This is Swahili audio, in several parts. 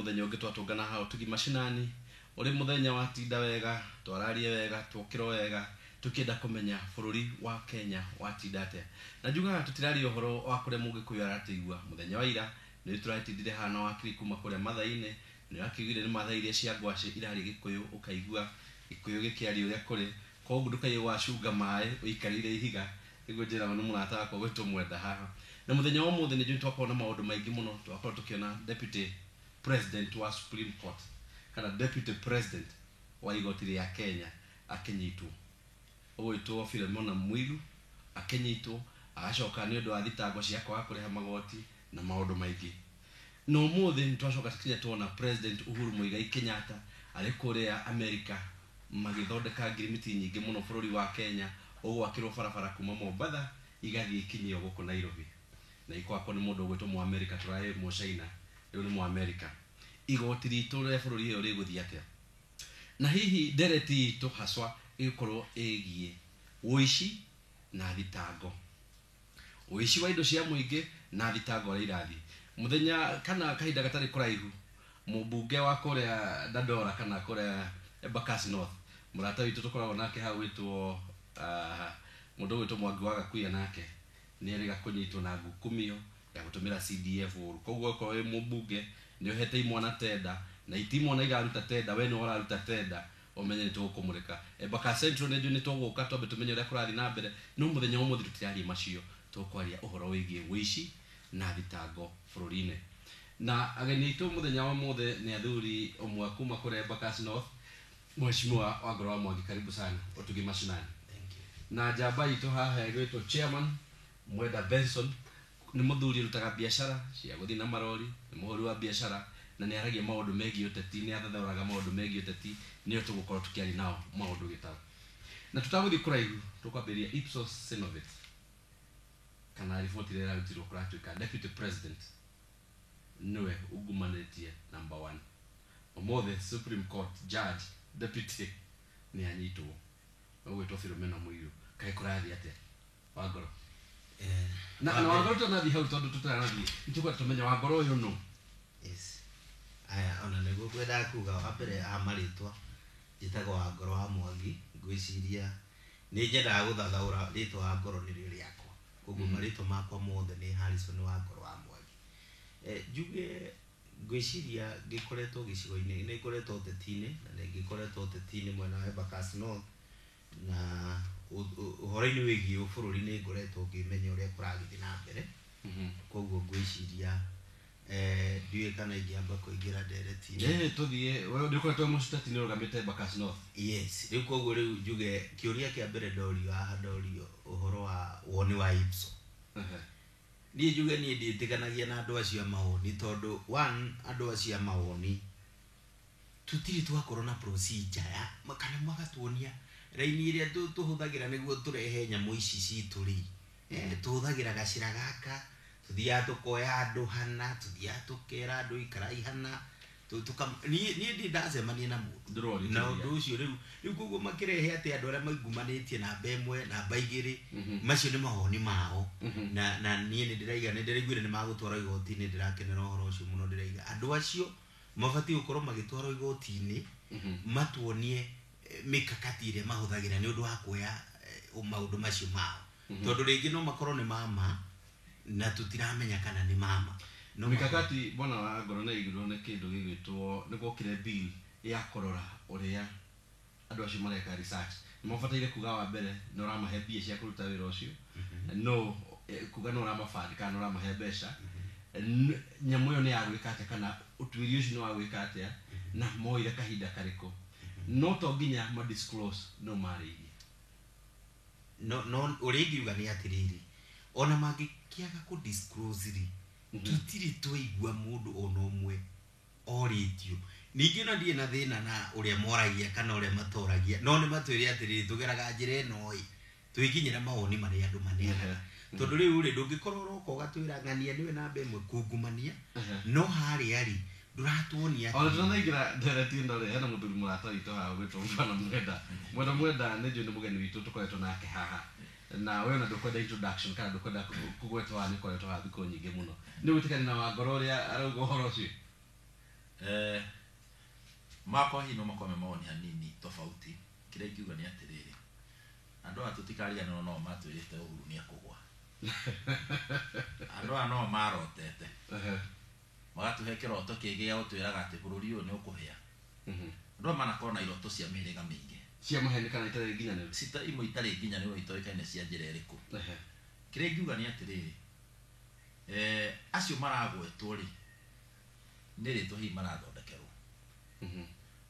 muthenya ungi twatungana hao tugi mashinani uri muthenya wa tinda wega twararie wega twokiro wega tukienda kumenya bururi wa Kenya wa tindate na juga tutirari uhoro wa kure mugikuyu aratigua muthenya wa ira ni turatindire hana wa kiri kuma kure mathaine ni akigire ni mathairia cia ngwaci irari gikuyu ukaigua gikuyu gikiari uria kuri koguo ndukai wacunga mai uikarire ihiga iguo njira no murata wako gwitu mwenda haha na muthenya wa muthi ni twakona maundu maingi muno twakora tukiona deputy president wa Supreme Court kana deputy president wa igoti ya Kenya akinyitwo ugwitwo Philemona Mwilu akinyitwo agacoka ni undu wa thitango cia kwa kuriha magoti na maundu maingi no muthi ni twacoka tukinya tuona president Uhuru Muigai Kenyatta ari kuria America magithondeka agreement nyingi muno bururi wa Kenya ugwakirwo barabara kuma Mombasa igathie kinyio guku Nairobi na ikwako ni mundu ugwitwo mu America turae mu China riu ni mu America igoti ritu ria bururi iyo riguthia atia na hihi dereti to haswa ikorwo egie uici na thitango uici wa indo cia muingi na thitango ria irathi muthenya kana kahinda gatari kuraihu mubunge wa kuria Dandora kana kuria Embakasi North murata witu tukoragwo nake ha witwo mundu witwo Mwangi wa Gakuya nake ni eriga kunyitwo na ngukumio ya gutumira CDF koguo ko we mubunge ni uhete imwana tenda na itimwana igaruta tenda we ni uraruta tenda omenye ni tukumurika Embakasi Central ni tuguka twambe tumenye uria kurathi na mbere no muthenya wa muthi tutirari macio tukwaria uhoro wigie wici na thitango bururine na ageni itu muthenya wa muthi ni athuri omwe kuma kure Embakasi North Mheshimiwa wa Ngoro wa Mwangi karibu sana utugi mashinani na jamba itu haha yagwitwo chairman Mwenda Benson ni muthuri rutaga biashara cia guthi na marori ni muhuri wa biashara na ni aragia maundu megi uteti ni athathoraga maundu megi uteti ni tugukorwo tukiari nao maundu gitao na tutaguthi kuraihu tukwambiria Ipsos Synovate kana riboti ria rutirwo kuratuika deputy president niwe ugumanetie number 1 omothe Supreme Court judge deputy ni anyitwo ugwitwo Philomena Mwilu kai kurathi atia wa Ngoro na wa Ngoro tunathi hau tondu tutarathi nituko tumenya wa Ngoro uyu no yes aya ona niguo kwenda kuga wapere amaritwa jitagwo wa Ngoro wa Mwangi ngwiciria ni njenda guthathaura ritwa wa Ngoro ni rio riakwa koguo maritwa makwa mothe ni Harrison wa Ngoro wa Mwangi juge ngwiciria gikoretwo gicigo-ini ni ikoretwo tetine na ni gikoretwo tetine mwena wa Embakasi North na uhoro-ini wigie bururi ni ngoretwo ngimenya uria kuragithi na mbere koguo ngwiciria ndiwe kana ingiamba kuingira ndereti tuthie we ndikoretwo mucitati ni rugamite Embakasi North yes riu koguo riu njuge kiuria kia mbere ndorio haha ndorio uhoro wa woni wa Ipso ni njuge ni nditikanagia na andu acio maoni tondu one andu acio maoni tutiri twakorwo na procedure ya makana magatuonia raini iria tuhuthagira niguo turehe nyamu ici citu ri tuhuthagira gacira gaka tuthia tukoya andu hana tuthia tukera andu ikara ihana ni ndacemania na mundu na undu ucio riu koguo makirehe ati andu aria maigumanetie na bemwe na baigiri macio ni mahoni mao na nie ni ndiraiga ni ndiraiguire ni magutwara igoti-ini ndirakenera uhoro ucio muno ndiraiga andu acio mabati gukorwo magitwara igoti-ini matuonie mikakati iria mahuthagira ni undu wa kuoya maundu macio mao tondu ringi no makorwo ni mama na tutiramenya kana ni mama no mikakati bona wa Ngoro na iguru ne kindu gigwitwo ni gwokire bill ya korora uria andu acio mareka research ni mabataire kuga wa mbere no ramahe bia cia kuruta wira ucio no kuga no ramafandi kana no ramahe mbeca nyamu yo ni ya gwika atia kana utwiri ucio no wa gwika atia na moire kahinda kariko no to nginya ma disclose no mari no uringiuga ni atiriri ona magikiaga ku disclose ri tutiri twaigua mundu ona umwe oritio ningi no ndie na thina na uria moragia kana uria matoragia no ni matwiri atiriri tugeraga njire no twikinyira maoni mari andu manena tondu riu ri ndungikorwo roko gatwira ngania niwe namba imwe kungumania no hari ari nduratuonia ona tunaigira ndereti ndore hena muthuri murata witu ha witwo mfano mwenda ni njundi mugeni witu tukoretwo nake haha na wewe na ndukwenda introduction kana ndukwenda kugwetwa ni koretwo ha thiko nyingi muno ni witikani na wa Ngoro ria arauga uhoro ucio Mako hino makome maoni hanini tofauti kile kiuga ni atiriri andu atutikaria no matwirite Uhuru ni akugwa andu no marotete magatuhe kiroto kigia utwiraga ati bururi uyu ni ukuhia andu manakona iroto cia miriga mingi cia maheni kana itare nginyane sita imwe itare nginyane no itoikaine cia njira iriku kile kiuga ni atiriri acio maragwetwo ri nire to hi marathondekerwo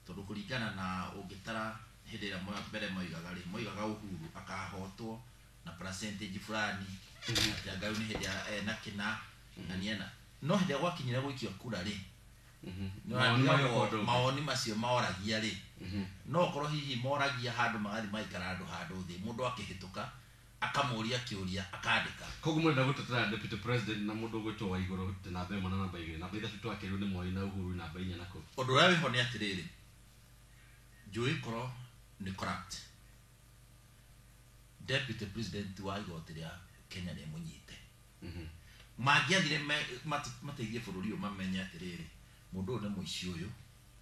tondu kuringana na ungitara hindi ya mbere moigaga Uhuru akahotwo na percentage fulani ati ngau ni hindi na kina na niena no hindi gwakinyira gwikio kura ri maoni macio maoragia ri no korwo hihi moragia handu magathi maikara handu thi mundu akihituka akamuria kiuria akandika koguo mwenda gutetera deputy president na mundu gwitwo wa iguru tena be mana namba igire na be thatu akiriu ni Mwai na Uhuru na be inya nako undu ria wiho ni atiriri njui koro ni corrupt deputy president wa igoti ria Kenya ni munyite magiathire mateithie bururi uyu mamenya atiriri mundu ni muici uyu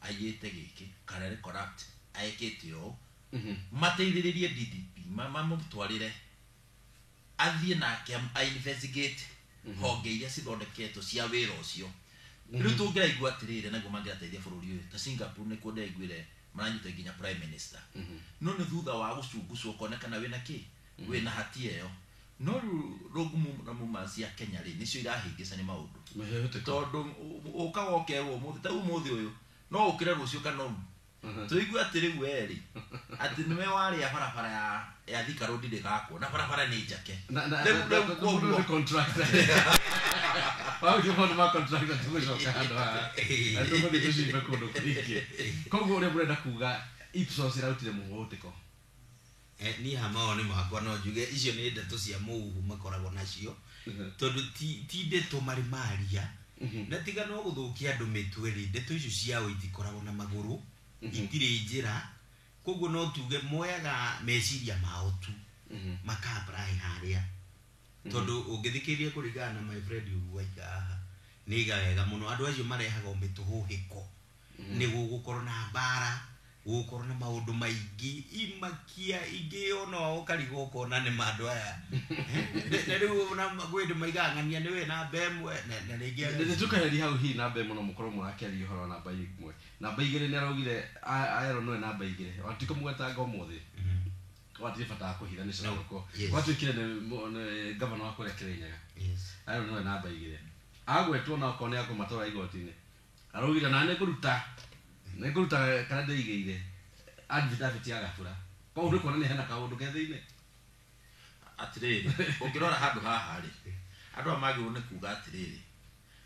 ayite giki kana ni corrupt ayekete yo mateithiririe DDP mamutwarire athie nake investigate honge iria cithondeketwo cia wira ucio riu tungiraigua atiriri naguo mangirateithia bururi uyu ta Singapore ni kuo ndaiguire maranyita nginya prime minister no ni thutha wa gucungucwo konekana wina ki wina hatia iyo no rogumu na mumanzi ya Kenya ri nicio irahingisa ni maundu tondu ukagokerwo muthi ta umuthi uyu no ukire rucio kanonu tuigua atiri weri ati niwe wari ya barabara ya Thika Road ndigakwo na barabara ni njake na contractor wao ndio ma contractor tugocoka handu ha andu mo tucibe kundu kwingi koguo uri burenda kuga Ipsos irautire muhutiko ni hamaoni makwa no njuge icio ni ndeto cia muhu makoragwo nacio tondu ti ndeto mari maria na tiga no guthukia andu mitwe ri ndeto icio ciao itikoragwo na maguru itire njira koguo no tuge moyaga meciria mao tu makabrai haria tondu ungithikiria kuringana na my friend uwaika niga wega muno andu acio marehaga umituhuhiko ni gugukorwo na bara gukorwo na maundu maingi imakia ingiona ukarigo kona ni mandu aya na riu na gwindu maigangania ni we na bemwe na ringi ni tukaheri hau hi na bemwe no mukorwo murakeri horo na bai imwe na bai igire ni araugire ayero no na bai igire watiko mugata ngomuthi wati fata kuhitha ni coko watwikire ni governor wa kurekereinya ayero no na bai igire agwetwo na kone yako matora igotini araugire na ne kuruta kana ndeigire advocate ya gafura kwa undu kona ni hena kaundu kethiine atiriri ungirora handu haha ri andu amagi une kuga atiriri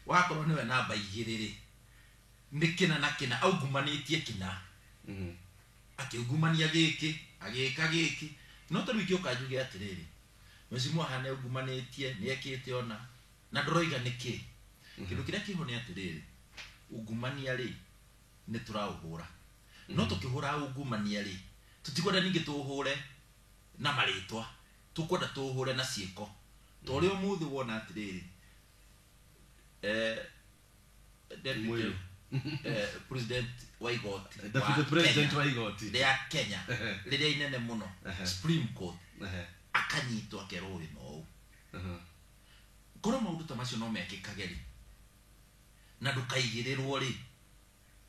wakorwo niwe namba igiriri nikina na kina augumanitie kina akiugumania giki agika giki no taru ikio kajuge atiriri mesimu hane ugumanitie ni ekite ona na ndoroiga niki kindu kiria kiho ni atiriri ugumania ri ni turauhura no tukihura ugumania ri tutikwenda ningi tuhure na maritwa tukwenda tuhure na ciiko tori umuthi wona atiriri president wa igoti the president wa igoti ya Kenya riria inene muno Supreme Court akanyitwa keroi no kono maundu ta macio no mekikageri na ndukaigirirwo ri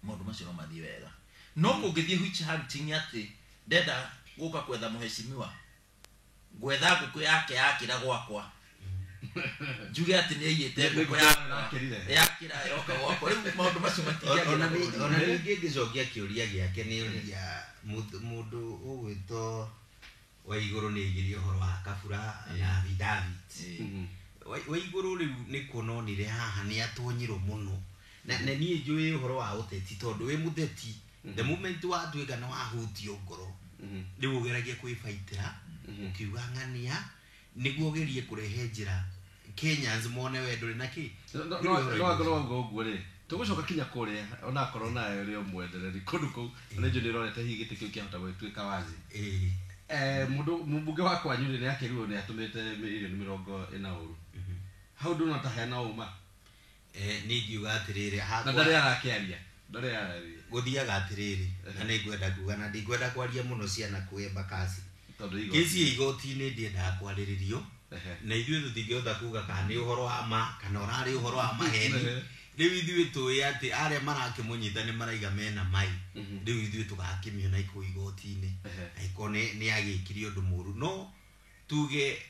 maundu macio no mathie wega no kungithie witch hunting ati ndenda guka kwetha muheshimiwa gwetha nguku yake yakira gwakwa njuge ati ni yite nguku yakira yoka gwakwa riu maundu macio matigia ona ringi ngicokia kiuria giake ni uria mundu ugwito wa iguru ni igirio horo wa kabura na David wa iguru riu ni kunonire haha ni atonyiro muno na ni njui horo wa uteti tondu we mutheti the moment wa twika na wa hutio ngoro riu ugeragia kwifaitira ukiugangania niguo gerie kurehe njira Kenyans mone wendo na ki no ngo ri tugucoka kinya kuria ona corona yo mwendereri kundu ku na njo nirorete higite kiu kiahota gwitwika wazi mundu mubunge wa kwanyu ni akiriwo ni atumite milioni 40 uru how do not have na uma ni ngiuga atiriri na ndari arakiaria ndare ya guthiaga atiriri na nĩ ngwenda kuga na ndigwenda kwaria mũno ciana kwemba kasi kesi igoti-inĩ ndiendaga kwarĩrĩrio na ithuĩ tũtingĩhota kuga kana nĩ ũhoro wa ma kana ũrarĩ ũhoro wa maheni rĩu ithuĩ tũĩ atĩ arĩa marakĩmũnyita nĩ maraiga mena mai rĩu ithuĩ tũgakĩmĩona ikũ igoti-inĩ aiko nĩ agĩkire ũndũ mũru no tuge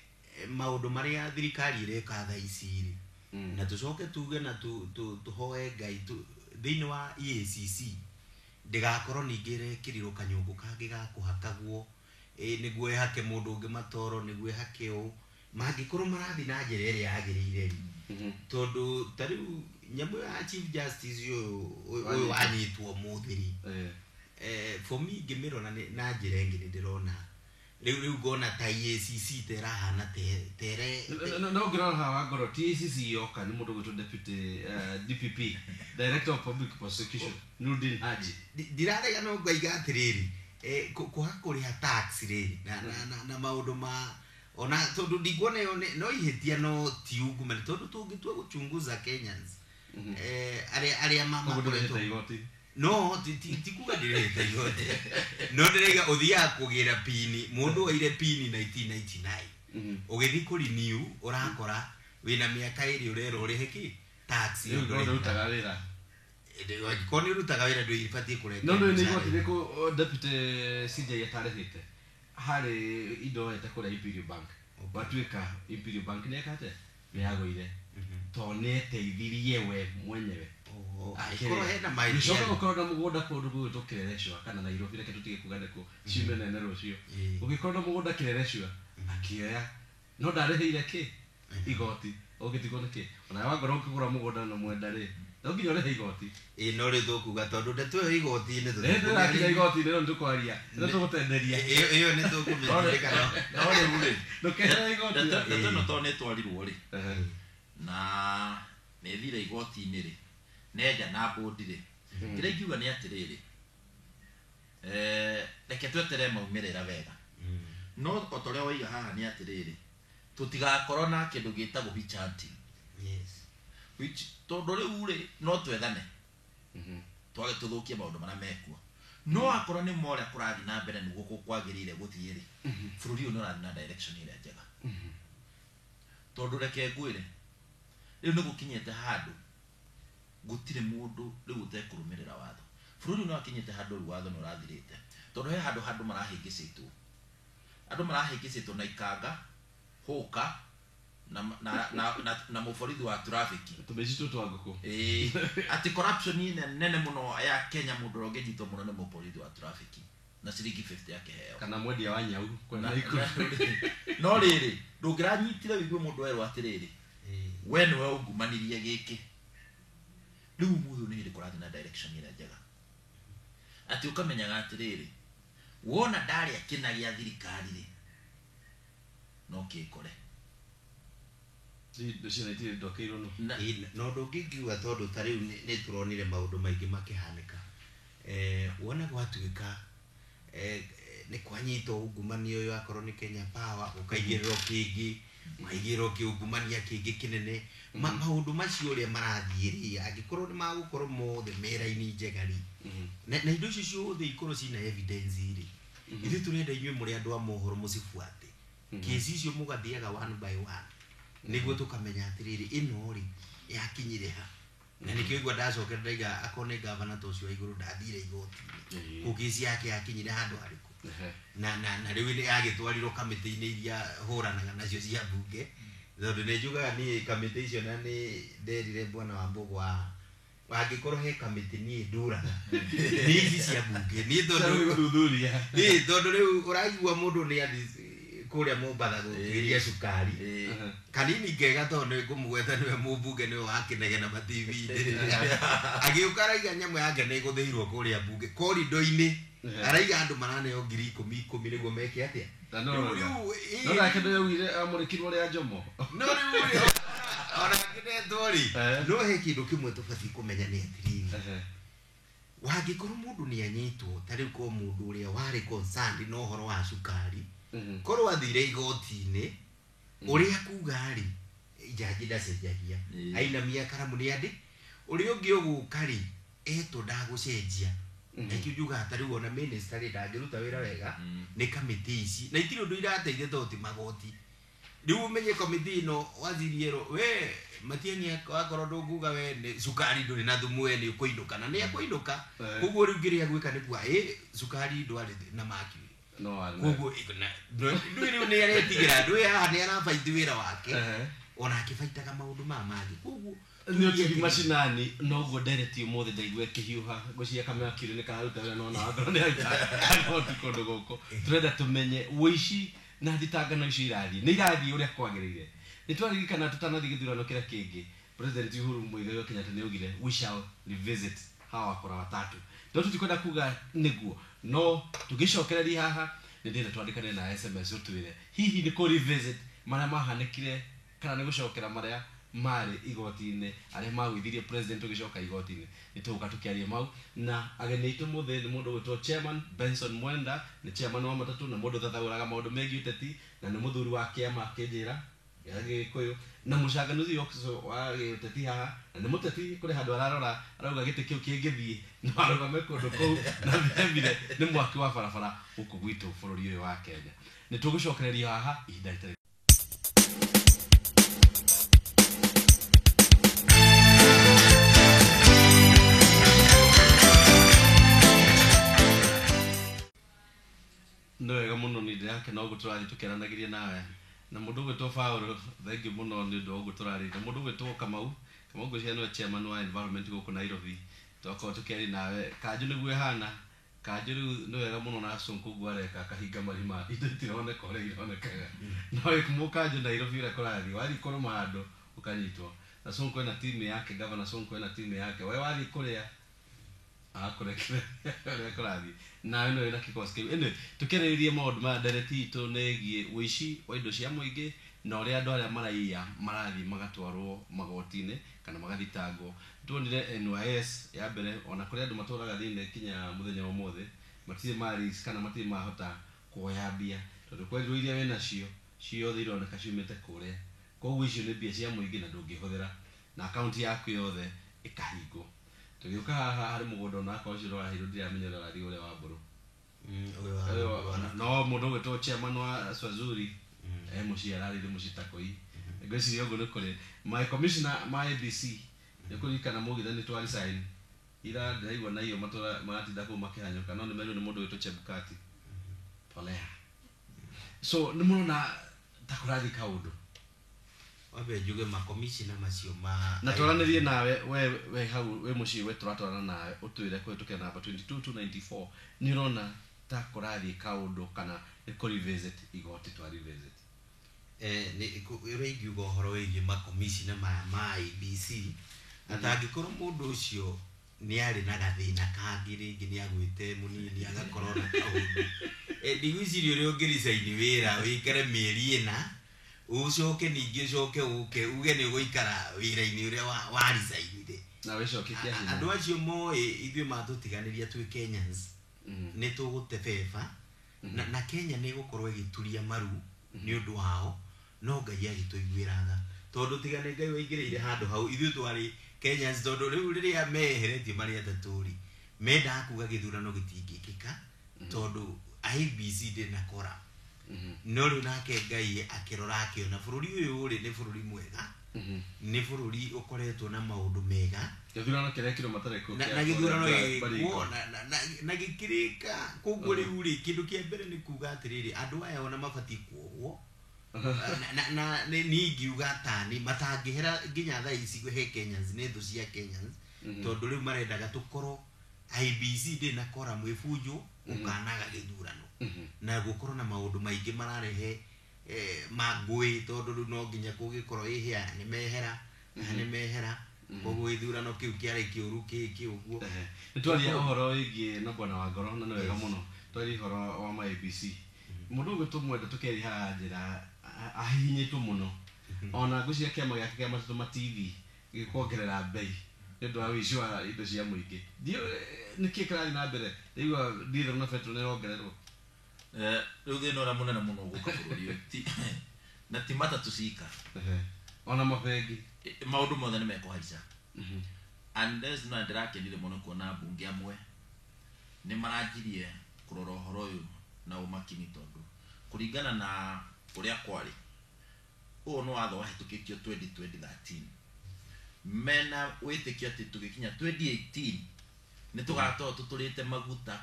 maũndũ marĩa thirikari ĩreka thaa ici na tũcoke tuge na tũhoe Ngai thĩinĩ wa EACC ndĩgakorwo ningĩ ĩrekĩrirwo kanyũngũ kangĩ ga kũhakagwo nĩguo ĩhake mũndũ ũngĩ matoro nĩguo ĩhake ũũ mangĩkorwo marathiĩ na njĩra ĩrĩa yagĩrĩire tondũ ta rĩu nyamũ ya Chief Justice ũyũ wanyitwo mũthiri for me ngĩmĩrora na njĩra ĩngĩ nĩndĩrona rĩu ngona ta EACC terahana tere no ngĩrora haha ngoro TACC yoka nĩ mũndũ gwĩtwo deputy DPP Director of Public Prosecution Nurdin Haji ndirarega no ngaiga atĩrĩrĩ kũrĩha tax rĩrĩ na maũndũ ma ona tondũ ndikuona no ihĩtia no ti ungumani tondũ tũngĩtua gũchunguza Kenyans arĩa makoretwo igoti no tikuga ndirĩhĩte igoti no ndĩraiga ũthiaga kũgĩra pini mũndũ waire pini 1999 ũgĩthiĩ kũrenew ũrakora wĩna mĩaka ĩrĩ ũrera ũrĩhe kĩ tax ũrutaga wĩra ko nĩ ũrutaga wĩra ndũ ibatiĩ kũrenga no nĩ igoti rĩkũ deputy CJ atarĩhĩte harĩ indo ete kũrĩa Imperial Bank watuĩka Imperial Bank nĩ ekate nĩ yagũire to nĩ eteithirie we mwenyewe akorwo hena mai nĩcoka gũkorwo na mũgũnda kũndũ gwĩtwo Kĩrereshwa kana Nairobi reke tũtige kuga nĩkũ ciume nene rũciũ ũgĩkorwo na mũgũnda Kĩrereshwa akĩoya no ndarĩhĩire kĩ igoti ũgĩtigwo nĩ kĩ ona wangorwo ũkĩgũra mũgũnda na mwenda rĩ no nginya ũrĩhe igoti no rĩ tũkuga tondũ ndeto ĩyo igoti-inĩ tũrakinya igoti-inĩ no nĩtũkwaria nĩ tũgũtenderia ĩyo nĩ tũkũmĩrĩka no rĩ mũrĩ ndũkehere igoti ndeto ĩno to nĩ twarirwo rĩ na nĩ thire igoti-inĩ rĩ nenja na bodi rĩ kĩrĩa ingiuga nĩ atĩrĩrĩ reke twetere maumĩrĩra wega no o ta ũrĩa waiga haha nĩ atĩrĩrĩ tũtigakorwo na kĩndũ gĩtagwo witch-hunting tondũ rĩu rĩ no twethane twage tũthũkie maũndũ marĩa mekuo no akorwo nĩ morĩa kũrathiĩ na mbere nĩguo kwagĩrĩire gũthiĩ rĩ bũrũri ũyũ nĩ ũrathiĩ na direction ĩrĩa njega tondũ reke ngwĩre rĩu nĩ gũkinyĩte handũ gũtirĩ mũndũ rĩu ũtekũrũmĩrĩra watho bũrũri ũyũ nĩ wakinyĩte handũ rĩu watho nĩ ũrathirĩte tondũ he handũ marahĩngĩcĩtwo andũ marahĩngĩcĩtwo na ikanga hũka na mũborithi wa traffic tũmecitwo twa ngũkũ ati corruption nene mũno ya Kenya mũndũ ũngĩnyitwo mũno nĩ mũborithi wa traffic na ciringi 50 yake heo kana mwendia wa nyau kwenda no rĩrĩ ndũngĩranyitire wĩgue mũndũ werwo atĩrĩrĩ we nĩwe ungumanirie gĩkĩ rĩu mũndũ nĩ hĩndĩ kũrathiĩ na direction ĩrĩa njega atĩ ũkamenyaga atĩrĩrĩ wona ndarĩa kĩna gĩa thirikari rĩ no kĩkore no ndũngĩngiuga tondũ ta rĩu nĩ tũronire maũndũ maingĩ makĩhanĩka wona gwatuĩka nĩ kwanyitwo ungumania ũyũ akorwo nĩ Kenya Power ũkaigĩrĩrwo kĩngĩ maigĩrwo kĩungumania kĩngĩ kĩnene maũndũ macio ũrĩa marathiĩ rĩ angĩkorwo nĩ magũkorwo mothe mera-inĩ njega rĩ na indo icio ciothe ikorwo cina evidence rĩ ithuĩ tũrenda inyuĩ mũrĩ andũ a mohoro mũcibuate kesi icio mũgathiaga one by one nĩguo tũkamenya atĩrĩrĩ ĩno rĩ yakinyire ha na nĩkĩo igua ndacokera ndaiga akorwo nĩ gavana ta ũcio wa igũrũ ndathire igoti-inĩ kũ kesi yake yakinyire handũ harĩkũ na rĩu nĩ agĩtwarirwo kamĩtĩ-inĩ iria hũranaga nacio cia mbunge tondũ nĩ njugaga niĩ kamĩtĩ icio na nĩ nderire bwana Wambũgũ angĩkorwo he kamĩtĩ niĩ ndũraga nĩ ici cia mbunge niĩ tondũ rĩu ũraigua mũndũ nĩ athi kũrĩa Mombatha gũkĩria cukari kanini ngega tondũ nĩ ngũmũgweta nĩwe mũmbunge nĩwe wakĩnegena ma-TV-inĩ agĩũka araiga nyamũ yake nĩ ĩgũthĩirwo kũrĩa mbunge korido-inĩ araiga andũ maraneo 10,000 nĩguo meke atĩa no nake nĩ yaugire amũrĩkirwo rĩa Njomo no rĩu ona ngĩnetwo rĩ no he kĩndũ kĩmwe tũbatiĩ kũmenya nĩ atĩrĩrĩ wangĩkorwo mũndũ nĩ anyitwo ta rĩu ko mũndũ ũrĩa warĩ concerned na ũhoro wa cukari korwo athire igoti-inĩ ũrĩa kuga rĩ jaji ndacenjagia ainamia karamu nĩ andĩ ũrĩa ũngĩ ũgũka rĩ eto ndagucenjia ekio juga atari wona minister ndagiruta wira wega ni committee ici na itiro ndu irateithia toti magoti riu umenye committee no waziriero we Matiang'i akorwo ndunguga we ni sukari nduri na thumu we ni kuinuka na ni akuinuka koguo riu ngiria gwika ni kwa sukari ndwari na maki no koguo ndu riu ni aretigira ndu ya ni arabaiti wira wake ona akibaitaga maundu mangi koguo nio tigi mashinani no go direct umothe ndaigwe kihiuha gucia kamera kire ni karuta wira no na ngoro ni agoti kondo goko turenda tumenye wici na thitangano icio irathi uria kwagirire nitwaririkana tutanathi githurano kira kingi President Uhuru Muigai Kenyatta ni ugire we shall revisit hawa kora watatu ndo tutikwenda kuga niguo no tugicokereria haha ni ndira twandikane na SMS utwire hihi ni ko revisit maria mahanekire kana ni gucokera maria mari igoti-ini aria magwithirie president ugicoka igoti-ini nituka tukiaria mau na ageni itu muthe ni mundu gwitwo chairman Benson Mwenda ni chairman wa matatu na mundu thathauraga maundu megie uteti na ni muthuri wa kiama kinjira yage koyo na mucanganuzi yokuso wa uteti haha na ni muteti kuri handu ararora arauga gite kiu kingithie na arugame kundu kou na vile ni mwaki wa barabara huku gwitu bururi uyu wa Kenya nitugucokereria haha ihinda itari ndoega muno ni ndake no guturathi tukeranagiria nawe na mundu gwitwo Paulo thank you muno ni ndo guturari na mundu gwitwo Kamau gucia no chairman wa environment guku Nairobi twako tukeri nawe kanju niguo hana kanju no wega muno na Sonko gwareka kahinga marima itirone kore ironekaga no ikumukanju Nairobi ra korathi wari kono mahando ukanyitwo na Sonko na timu yake governor Sonko na timu yake wewe wari kuria akurekere korathi na ino ina kikosi kiu ene tukererie maundu ma ndereti itu negie wici wa indo cia muingi na uria andu aria maraiya marathi magatwarwo magoti-ini kana magathitangwo tuonire NYS ya mbere ona kuri andu maturaga thine kinya muthenya wa mothe matire mari kana matire mahota kuoya mbia tondu kweru iria wena cio thironeka ciumite kuria koguo icio ni mbia cia muingi na ndungihũthĩra na account yaku yothe ikahingwo tugiuka haha hari mugondo na kwa ciro wa hiru ndiramenyera rari ule wa mburu no mundu gwitwo chairman wa Swazuri muciarari ri mucitakoi ngwiciria uguo nikuri my commissioner my ABC nikurikana mugithani twari sign ira ndaigwa na iyo matora maratinda ku makihanyuka no ni meru ni mundu gwitwo Chebukati polea so ni muno na takurathi kaundu wabe juge ma commissioner macio ma na twaranirie nawe we hau we muci we turatwarana nawe utwire kwe tukena namba 2294 ni rona ta kurathi kaundu kana ko revisit igoti twa revisit ni regi go horo wegi ma commissioner ma IBC atagikorwo mundu ucio ni ari na gathina kangiri ngi ni agwite munini agakorona kaundu ndigwicirio ri ungiricaini wira wikare mieri ina ucoke ningi ucoke uge ni guikara wira-ini uria wa resign na wicoke kia hinya andu acio moe ithio matutiganiria twi Kenyans ni tugutebeba na Kenya ni gukorwo igituria maru ni undu wao no Ngai agituiguiraga tondu tigane Ngai waingirire handu hau ithio twari Kenyans tondu riu riria meheretie mari ataturi menda kuga githurano gitingikika tondu IBC ndina kora no ru nake Ngai akirora akiona bururi uyu uri ni bururi mwega ni bururi ukoretwo na maundu mega githurano kirekiro matareko na githurano na gikirika koguo riu ri kindu kia mbere ni kuga atiriri andu aya ona mabati kuogwo na ni ngiuga tani matangihera nginya tha ici he Kenyans ni thu cia Kenyans tondu riu marendaga tukoro IBC ndina kora mwifujo ukanaga githurano na gukorwo na maundu maingi mararehe magui tondu no nginya kugikorwo ihia ni mehera koguo ithurano kiu kiari kiuru ki uguo nitwaria uhoro wigi na bwana wa ngoro na ni wega muno twari horo wa IBC mundu gwitwo Mwenda tukeri haha njira ahinyitwo muno ona ngucia kiama giake kia matatu ma TV gikwongerera bei ndu wa wici wa indo cia muingi dio niki karathi na mbere igwa ndiro na petrol ni rongererwo riu thina ura munene muno guka bururi na timata tusika ona mabengi maundu mothe ni mekuhaica and there's no ndirakenire muno kuona bunge amwe ni marajirie kurora horo uyu na umakini tondu kuringana na uria kwari uyu no watho wahitukitio 2013 mena witikio ati tugikinya 2018 ni tugato tuturite maguta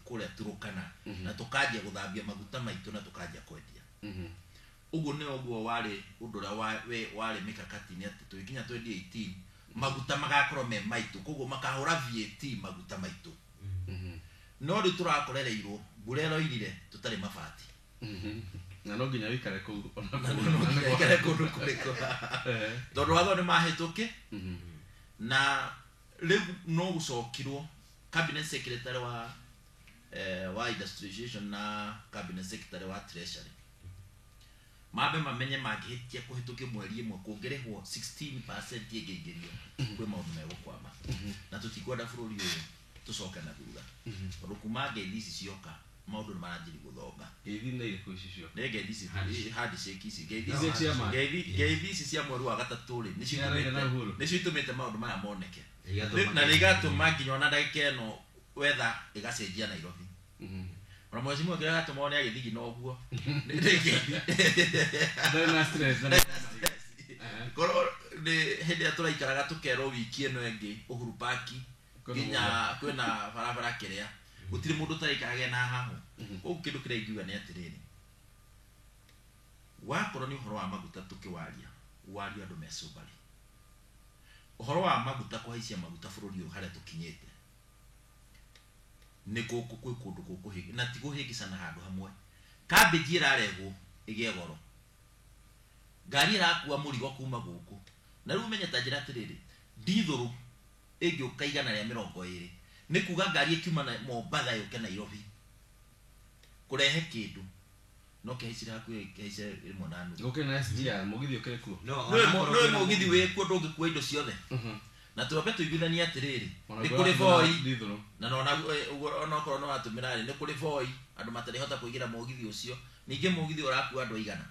kuria Turukana na tukaje guthambia maguta maitu na tukaje kwendia uguo ni uguo wari undura wari mikakati ni ati tugikinya 2018 maguta magakorwo me maitu koguo makahura VAT maguta maitu no ri turakorereirwo burero irire tutari mabati na no nginya wikare ku ikare kundu kuriko tondu watho ni mahituke na riu no gucokirwo cabinet secretary wa industrialization na cabinet secretary wa treasury mabe mamenye magihitia kuhituke mweri imwe kuongerehwo 16% yegegerio kwe maundu mego kwama na tutikwenda bururi uyu tucoke na thutha tondu kuma ngeithi cioka maundu maranjiri guthonga ngeithi na iriku icio ne ngeithi hadi shake ici ngeithi cia mweri wa gatatu ri nicio itumite maundu maya moneke na rigatuma nginya na ndagika eno weather igacenjia Nairobi ona mwezi mwe kira gatumone agithigi no guo na stress koro ni hindi aturaikaraga tukero wiki eno engi Uhuru Park nginya kwina barabara kiria gutire mundu taraikaraga na haho ko kindu kira ingiuga ni atiriri wakoro ni uhoro wa maguta tukiwaria andu mesubari uhoro wa maguta kuhaisia maguta bururi uyu haria tukinyete ni guku kwi kundu guku higi na tigo higi sana handu hamwe cabbage irarego igie goro ngari irakuwa murigo kuma guku na riu menye tajira atiriri ndithuru igi ukaigana ria 20 ni kuga ngari ikiuma na Mombasa yuke Nairobi kurehe kindu no kehisira kehisira rimwe na ndu okay na SGR mugithi ukire ku no mugithi we ku ndungi kwa indo ciothe na tuwape tuiguithania atiriri ni kuri voi na ona korwo no atumirari ni kuri voi andu matarihota kuigira mugithi ucio ninge mugithi urakuwa andu aigana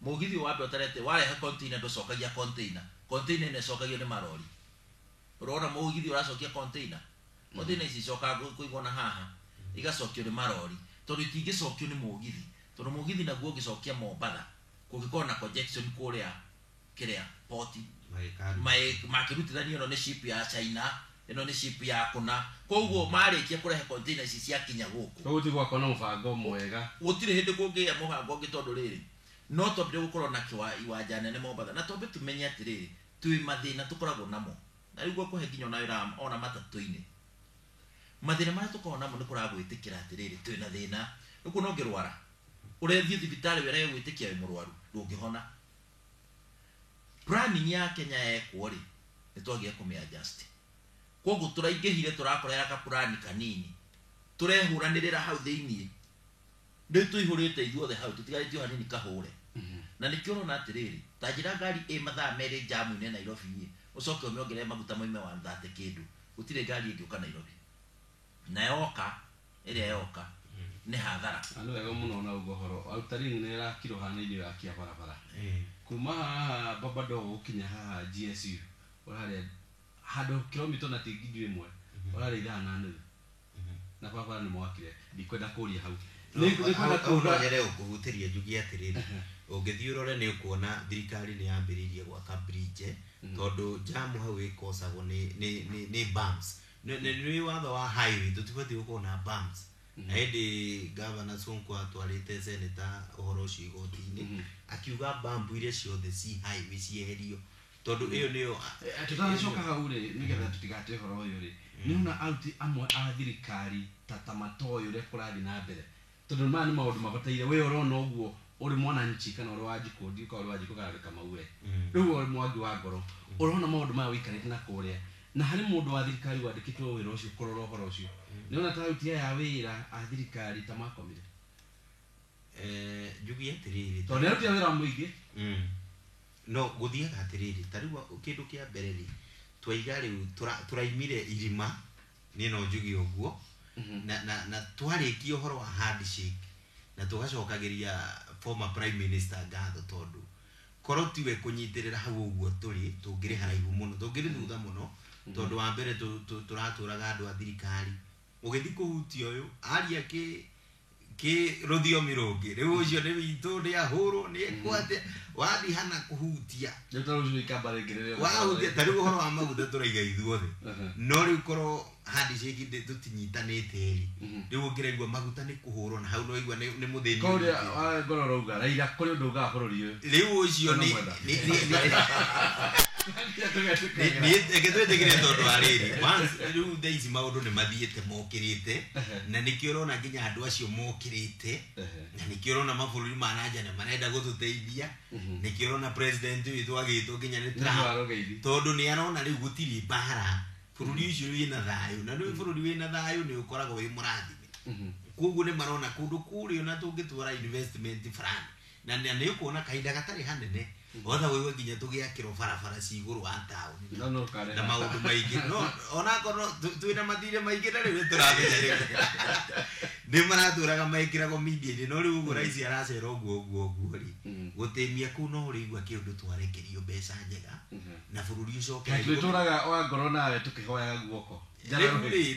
mugithi wa utarete warehe container nducokagia container ne cokagio ni marori urona mugithi uracokia container ici coka kuigona haha igacokio ni marori tondu itingicokio ni mugithi tondu mugithi naguo ngicokia Mombasa kungikona conjection kuria kiria port makirutithania no ni ship ya China ino ni ship ya kuna koguo marikia kurehe container ici cia kinya guku koguo tigwa kona mubango mwega gutire hindi kungia mubango ngi tondu riri no tobire gukorwo na iwanja nene Mombasa na tobe tumenye atiriri tui mathina tukoragwo namo na riguo kuhe nginya na wira ona matatu-ini mathina mara tukorwo namo ni kuragwitikira atiriri tui na thina nuko no ngirwara urethi thibitari wera gwitikia murwaru ndungihona planning ya Kenya ekwo ri nitwagia kumia adjust koguo turaingihire turakorera ka plan kanini turehuranirira hau thiini ndetu ihurite ithuothe hau tutigaritio hanini kahure na nikio na atiriri tajira ngari mathaa meri jamu ne Nairobi ucoke umiongere maguta moime 130 kindu utire ngari ingiuka Nairobi na yoka ire yoka ni hathara anu wega muno na ugohoro autarini ne ra kiro hanirio ya kia barabara kuma babado ukinya ha GSU orare hado kilomita na tigidi imwe orare ithana ndu na barabara ni mwakire ndikwenda kuria hau nikwenda kuongerera ukuhutiria njugi atiriri ungithiurore ni ukuona thirikari ni yambiririe gwaka bridge tondu jamu hau ikosagwo ni bumps ni watho wa highway tutibati ukona bumps na hindi governor Sonko atwarite senator uhoro ucio igoti-ini akiuga bump iria ciothe ci highway cieherio tondu iyo niyo tutanacokaga ure nigetha tutigate uhoro uyu ri niuna auti amwe a thirikari tatamatoyo ria kurathi na mbere tondu mani maundu mabataire we urona uguo uri mwana nchi kana uri wajikundi ka uri wajikugara kama ure riu uri mwangi wa ngoro urona maundu maya wikarite na kuria na hari mundu wa thirikari wandikitwo wira ucio kurora uhoro ucio niona tauti ya wira a thirikari tamakomire njugi atiriri tondu aruti wira muingi no guthiaga atiriri tariu kindu kia mbere ri twaiga riu turaimire irima nino njugi uguo na twarikia uhoro wa handshake na tugacokagiria former prime minister ngatho tondu koro tiwe kunyitirira hau uguo turi tungiri haraihu muno tungiri thutha muno tondu wa mbere turaturaga andu a thirikari ugithi kuhutia uyu aria ki ruthiomi rungi riu ucio ni witu ni ahuru ni kwate wathi hana kuhutia wahutia tariu horo wa maguta turaiga ithuothe no riu koro handshake tutinyitanite ri riu ngiraigua maguta ni kuhurwo na hau no igua ni muthini kore ngoro rouga raira kuri undu uga bururi uyu riu ucio ni Ngetwetegire tondu ariri riu thaici maundu ni mathiete mokirite na nikio rona nginya andu acio mokirite na nikio rona mabururi ma nanja ni marenda gututeithia nikio rona president witu agitwo nginya ni Trump tondu ni arona riu gutiri mbara bururi ucio wina thayu na riu bururi wina thayu ni ukoragwo wi murathime koguo ni marona kundu kurio na tungitwara investment fulani na ni ukuona kahinda gatari hanene otha wewe nginya tugiakirwo barabara ci iguru wa town na maundu maingi no ona kono twina mathire maingi na riu turamenya riu ni maraturaga maikirago media no riu uguo raisi aracera uguo ri gutemia ku no rigwa kiundu twarekerio mbeca njega na bururi ucoke twituraga wa ngoro nawe tukihoya guoko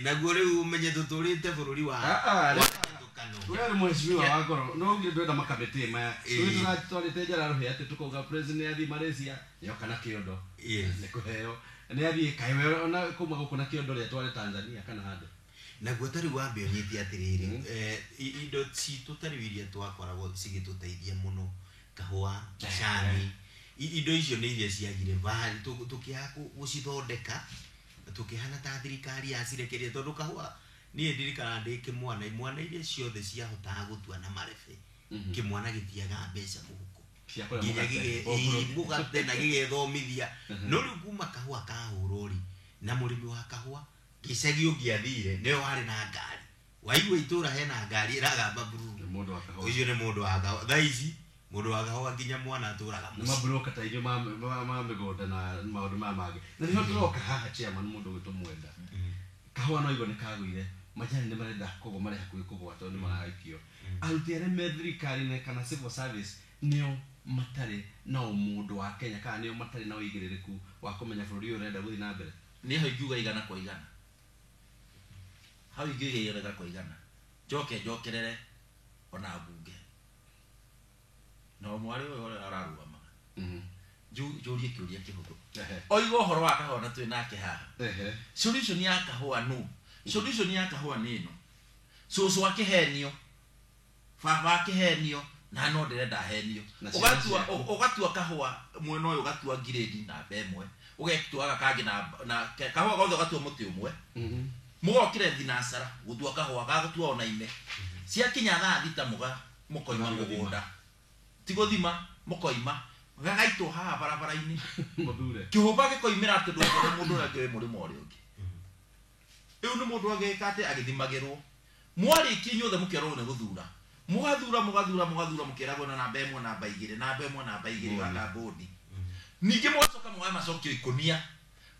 naguo riu umenye tuturite bururi wa wewe mheshimiwa wa ngoro no ngirenda makamete maya twituraga twarite njara ruhi ati tukuga president yathi Malaysia yoka na kiondo ni kuheo ni yathi kaiwe ona kuma gukuna kiondo ria tware Tanzania kana handu naguo tari wambe onyiti atiriri indo citu tari wiria twakoragwo cigituteithia muno kahua cani indo icio ni iria ciagire bali tukiaku gucithondeka tukihana ta thirikari yacirekeria tondu kahua ni ndirikana ndike mwana iria ciothe ciahotaga gutua na marefe kimwana gitiaga mbeca muhuko mugate na gigethomithia no riu kuma kahua kahururi na murimi wa kahua gicagi ungiathire ni wari na ngari waigua itura hena ngari iragamba bururu mundu wa kahua ucio ni mundu wa kahua thaici mundu wa kahua nginya mwana aturaga muci mabroka ta irio ma migoda na maundu magi na ni turoka haha chairman mundu gitumwenda kahua no igone kagwire majani ni marenda kogo mari hakuhi kugwa tondu maraikio aruti are thirikari na kana civil service nio matari na mundu wa Kenya kana nio matari na uigiririku wa kumenya bururi urenda guthi na mbere ni haugiuga igana kwa igana haugiuga igana kwa igana njokerere ona bunge no mwari we ararugama jurie kiuria kihugo oigo horo wa kahona twi nake haha solution ya kahua no solution ya kahua nino so akihenio baba akihenio na no ndirenda henio ugatua kahua mwena uyu ugatua grade na bemwe ugetua kangi na kahua gothe ugatua muti umwe mugokire thinasara gutua kahua gagutua ona ime cia kinya thaa thita mukoima mugunda tigothima mukoima gagaitwo haha barabara-ini muthure kihumba gikoimira ati ndukore mundu ura ngiwe muri mori ungi riu ni mundu ageka ati agithimagirwo mwarikie inyuothe mukero ne guthura mugathura mukiragwo na namba imwe namba igiri gaka bodi ningi mwacoka mwae macokio ikonia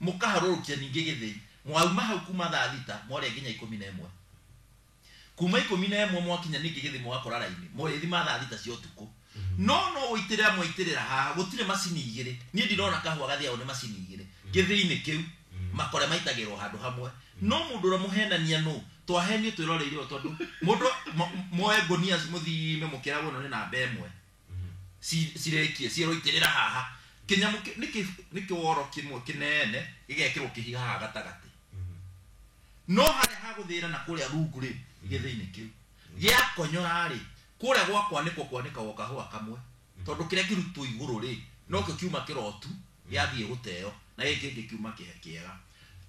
mukaharurukia ningi githii mwauma hau kuma thaa thita mwore nginya 11 kuma 11 mwakinya ningi githii mwakora raini mwore thima thaa thita cia utuku no witirira haha gutire macini igiri ni ndirona kahua gathia one macini igiri githii-ini kiu makore maitagirwo handu hamwe no mundu ra muhenania no twahenio twiroreire tondu mundu moe gonia muthime mukiragwo no ni namba imwe cirekie ciroitirira haha kinyamu niki woro kimwe kinene igekirwo kihiga haha gatagati no hare haguthira na kuria rungu ri githii-ini kiu gia konyora ri kuria gwakwa niko kwanika wo kahua kamwe tondu kiria kirutwo iguru ri no kio kiuma kirotu yathie guteo na giki kiuma kiega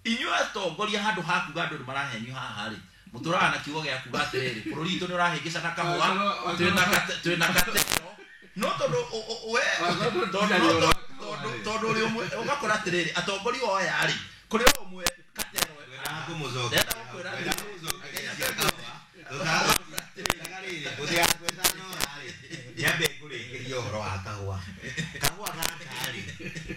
inyo atongoria handu haku gandu ni marahenio haha ri muturana na kiugo gia kuga atiriri bururi itu ni urahingica na kahua twina katero no tondu we tondu ri umwe ugakora atiriri atongoria oya ri kuri umwe katero kumuzoga yambe kurikiria uhoro wa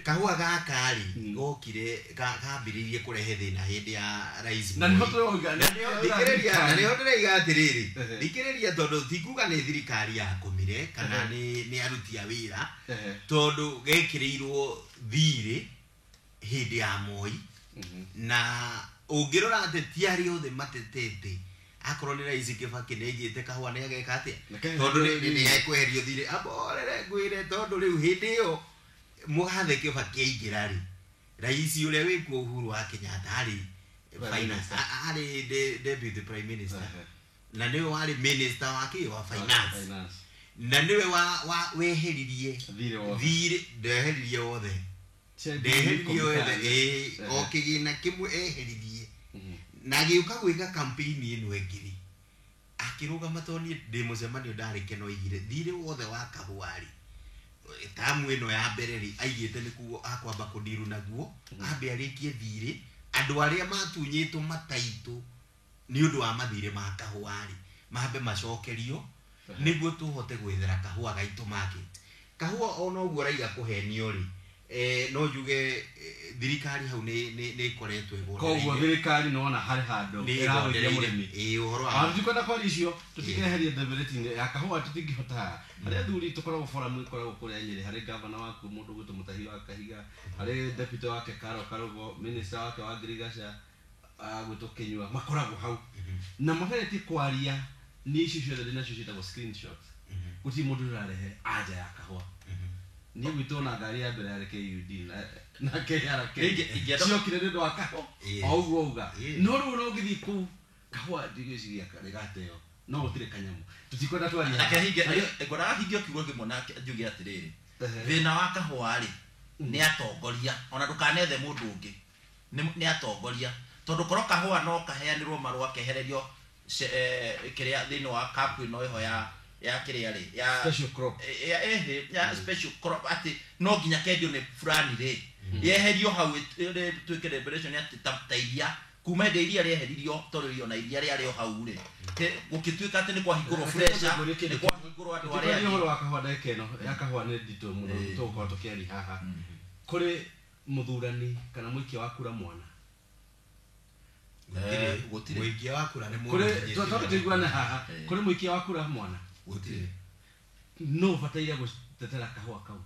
kahua gakari gokire kambiririe kurehe thina hindi ya rais na niho turoga niho tureiga atiriri thikiriria tondu tikuga ni thirikari yakumire kana ni aruti a wira tondu gekirirwo thiri hindi ya Moi na ungirora ateti ari othe matetete akorwo ni Rais Kibaki nĩaigĩte kahũa nĩageka atĩa tondu nĩekweherio thirĩ amborere ngwĩre tondu rĩu hĩndĩ ĩyo Mũgathe Kibaki aingĩra rĩ rais ũrĩa wĩkuo Uhuru wa Kenyatta arĩ finance arĩ deputy prime minister na nĩwe warĩ minister wa finance na nĩwe weheririe thirĩ ndeheririe wothe o kĩgĩna kĩmwe eheririe na gĩũka gwĩka campaign ĩno ĩngĩ akĩrũgama tondũ ndĩ mũcemanio ndarĩ keno igire thirĩ wothe wa kahũa rĩ tamu ĩno ya mbere rĩ aigĩte nĩ kuo akwamba kũndiru naguo ambe arĩkie thirĩ andũ arĩa matunyĩtwo mataitũ nĩ ũndũ wa mathirĩ ma kahũa rĩ mambe macokerio nĩguo tũhote gwethera kahũa gaitũ market kahũa ona ũguo raiga kũhenio rĩ no njuge thirikari hau nĩ ikoretwo igũrũ koguo thirikari nona harĩ handũ ĩragũithia mũrĩmi ũhoro wa tũtikwenda kwaria icio tũtikeheria ndebeletinĩ ya kahũa tũtingĩhota harĩ athuri tũkoragwo foramu ikoragwo kũrĩa Nyĩrĩ harĩ gavana waku mũndũ gwĩtwo Mũtahi wa Kahiga harĩ deputy wake Karo Karogo minister wake wa Ngirigaca gwĩtwo Kĩnyua makoragwo hau na mageretie kwaria nĩ icio ciothe ndĩnacio ciĩtagwo screenshots gũtirĩ mũndũ ũrarehe anja ya kahũa ni gwitũ na ngari ya mbere ya KUD na KRK ciokire nĩ ũndũ wa kahũa o ũguo uga no rĩu no ngĩthiĩ kũu kahũa ndigĩciria gateo no gũtirĩ kanyamu tũtikwenda twaria ngora hingio kiugo kĩmwe na njuge atĩrĩrĩ thĩna wa kahũa rĩ nĩ atongoria ona ndũkanethe mũndũ ũngĩ nĩ atongoria tondũ korwo kahũa no kaheanĩrwo marũa kehererio kĩrĩa thĩinĩ wa kapu ĩno ĩho ya kĩrĩa rĩ ya special crop ya special crop ati no nginya kendio nĩ fulani rĩ yeherio hau twĩke liberation ati ta iria kuma hĩndĩ iria rĩeheririo tondũ ona iria rĩarĩ hau rĩ gũkĩtuĩka atĩ nĩ kwahingũrwo fresha nĩ kwahingũrwo andũ arĩa nĩ ũhoro wa kahũa ndagĩka ĩno ya kahũa nĩ nditũ mũno tũgũkorwo tũkĩaria haha kũrĩ mũthurani kana mũikia wa kura mwana mũikia wa kura nĩ mũndũ tũtiguane haha kũrĩ mũikia wa kura mwana gũtirĩ no bataire gũtetera kahũa kau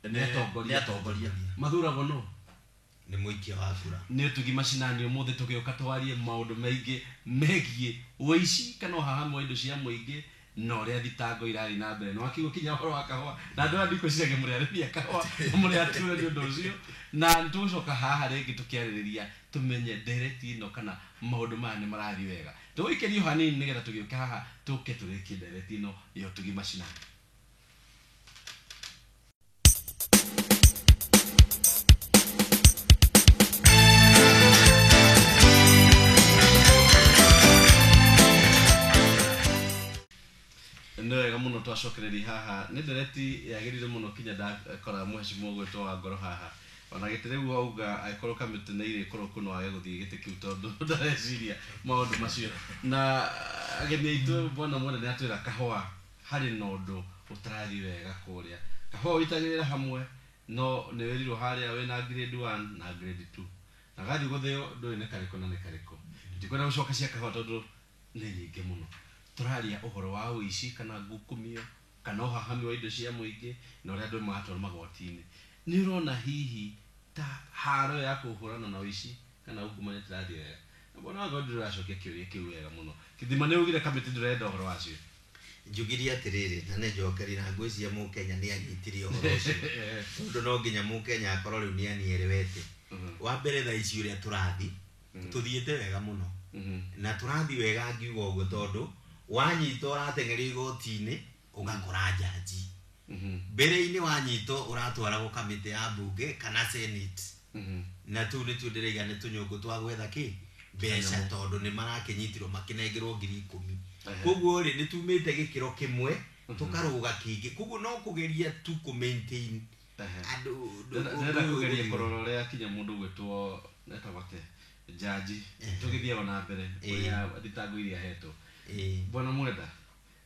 nĩ atongoria mathuragwo no nĩ mũikia wa kura nĩ tugi macinani ũmũthĩ tũgĩũka twarie maũndũ maingĩ megiĩ ũici kana ũhahamu wa indo cia mũingĩ na ũrĩa thitango irathiĩ na mbere nĩ wakĩiguo kinya ũhoro wa kahũa na andũ aya ndĩkwĩciragia mũrĩ arĩmi a kahũa mũrĩ atũre nĩ ũndũ ũcio na nĩtũgũcoka haha rĩngĩ tũkĩarĩrĩria tũmenye ndereti ĩno kana maũndũ maya nĩ marathiĩ wega tũgũikĩrio hanini nĩgetha tũgĩũke haha tũke tũrĩkie ndereti ĩno ya ũtugi macinani nĩ wega mũno twacokereria haha nĩ ndereti yagĩrĩire mũno kinya ndakora mheshimiwa gwĩtwo wa ngoro haha ona gĩtĩrĩu auga agĩkorwo kamĩtĩ nĩ irĩkorwo kuno wage gũthiĩ gĩtĩ kĩu tondũ ndareciria maũndũ macio na ageni aitũ mbona mwene nĩ atwĩra kahũa harĩ na ũndũ ũtarathiĩ wega kũrĩa kahũa wĩitagĩrĩra hamwe no nĩ wĩrirwo harĩa wĩna grade 1 na grade 2 na gathiĩ gũthĩo ndũĩ nĩ karĩkũ na nĩ karĩkũ tũtikwenda gũcoka cia kahũa tondũ nĩ nyingĩ mũno tũraria ũhoro wa ũici kana ngukumio kana ũhahami wa indo cia mũingĩ na ũrĩa andũ magatwara magoti-inĩ nĩ ũrona hihi ta haro ya kũhũrana na ũici kana ungumania tĩrathiĩ wega na mbona wagwo ndĩracokia kĩũria kĩu wega mũno kĩthima nĩ ugire kamĩtĩ ndĩrenda ũhoro wacio njugirie atĩrĩrĩ na nĩ njokeri na ngwĩciria mũkenya nĩ anyitirie ũhoro ũcio tondũ no nginya mũkenya akorwo rĩu nĩ anielewete wa mbere thaa ici ũrĩa tũrathiĩ tũthiĩte wega mũno na tũrathiĩ wega ngiuga ũguo tondũ wanyita ũrateng'erio igoti-inĩ ũgakora jaji mbere-inĩ wanyita ũratwaragwo kamĩtĩ ya mbunge kana senate na tũu nĩtuo ndĩraiga nĩ tũnyũngũ twa gwetha kĩ mbeca tondũ nĩ marakĩnyitirwo makĩnengerwo 10,000 koguo rĩ nĩ tumĩte gĩkĩro kĩmwe tũkarũga kĩngĩ koguo no kũgeria tu kũ-maintain andũ ndĩrenda kũgeria kũrora ũrĩa kinya mũndũ gwĩtwo etagwate jaji tũgĩthiaga na mbere ũrĩa thitango iria ahetwo bona mwenda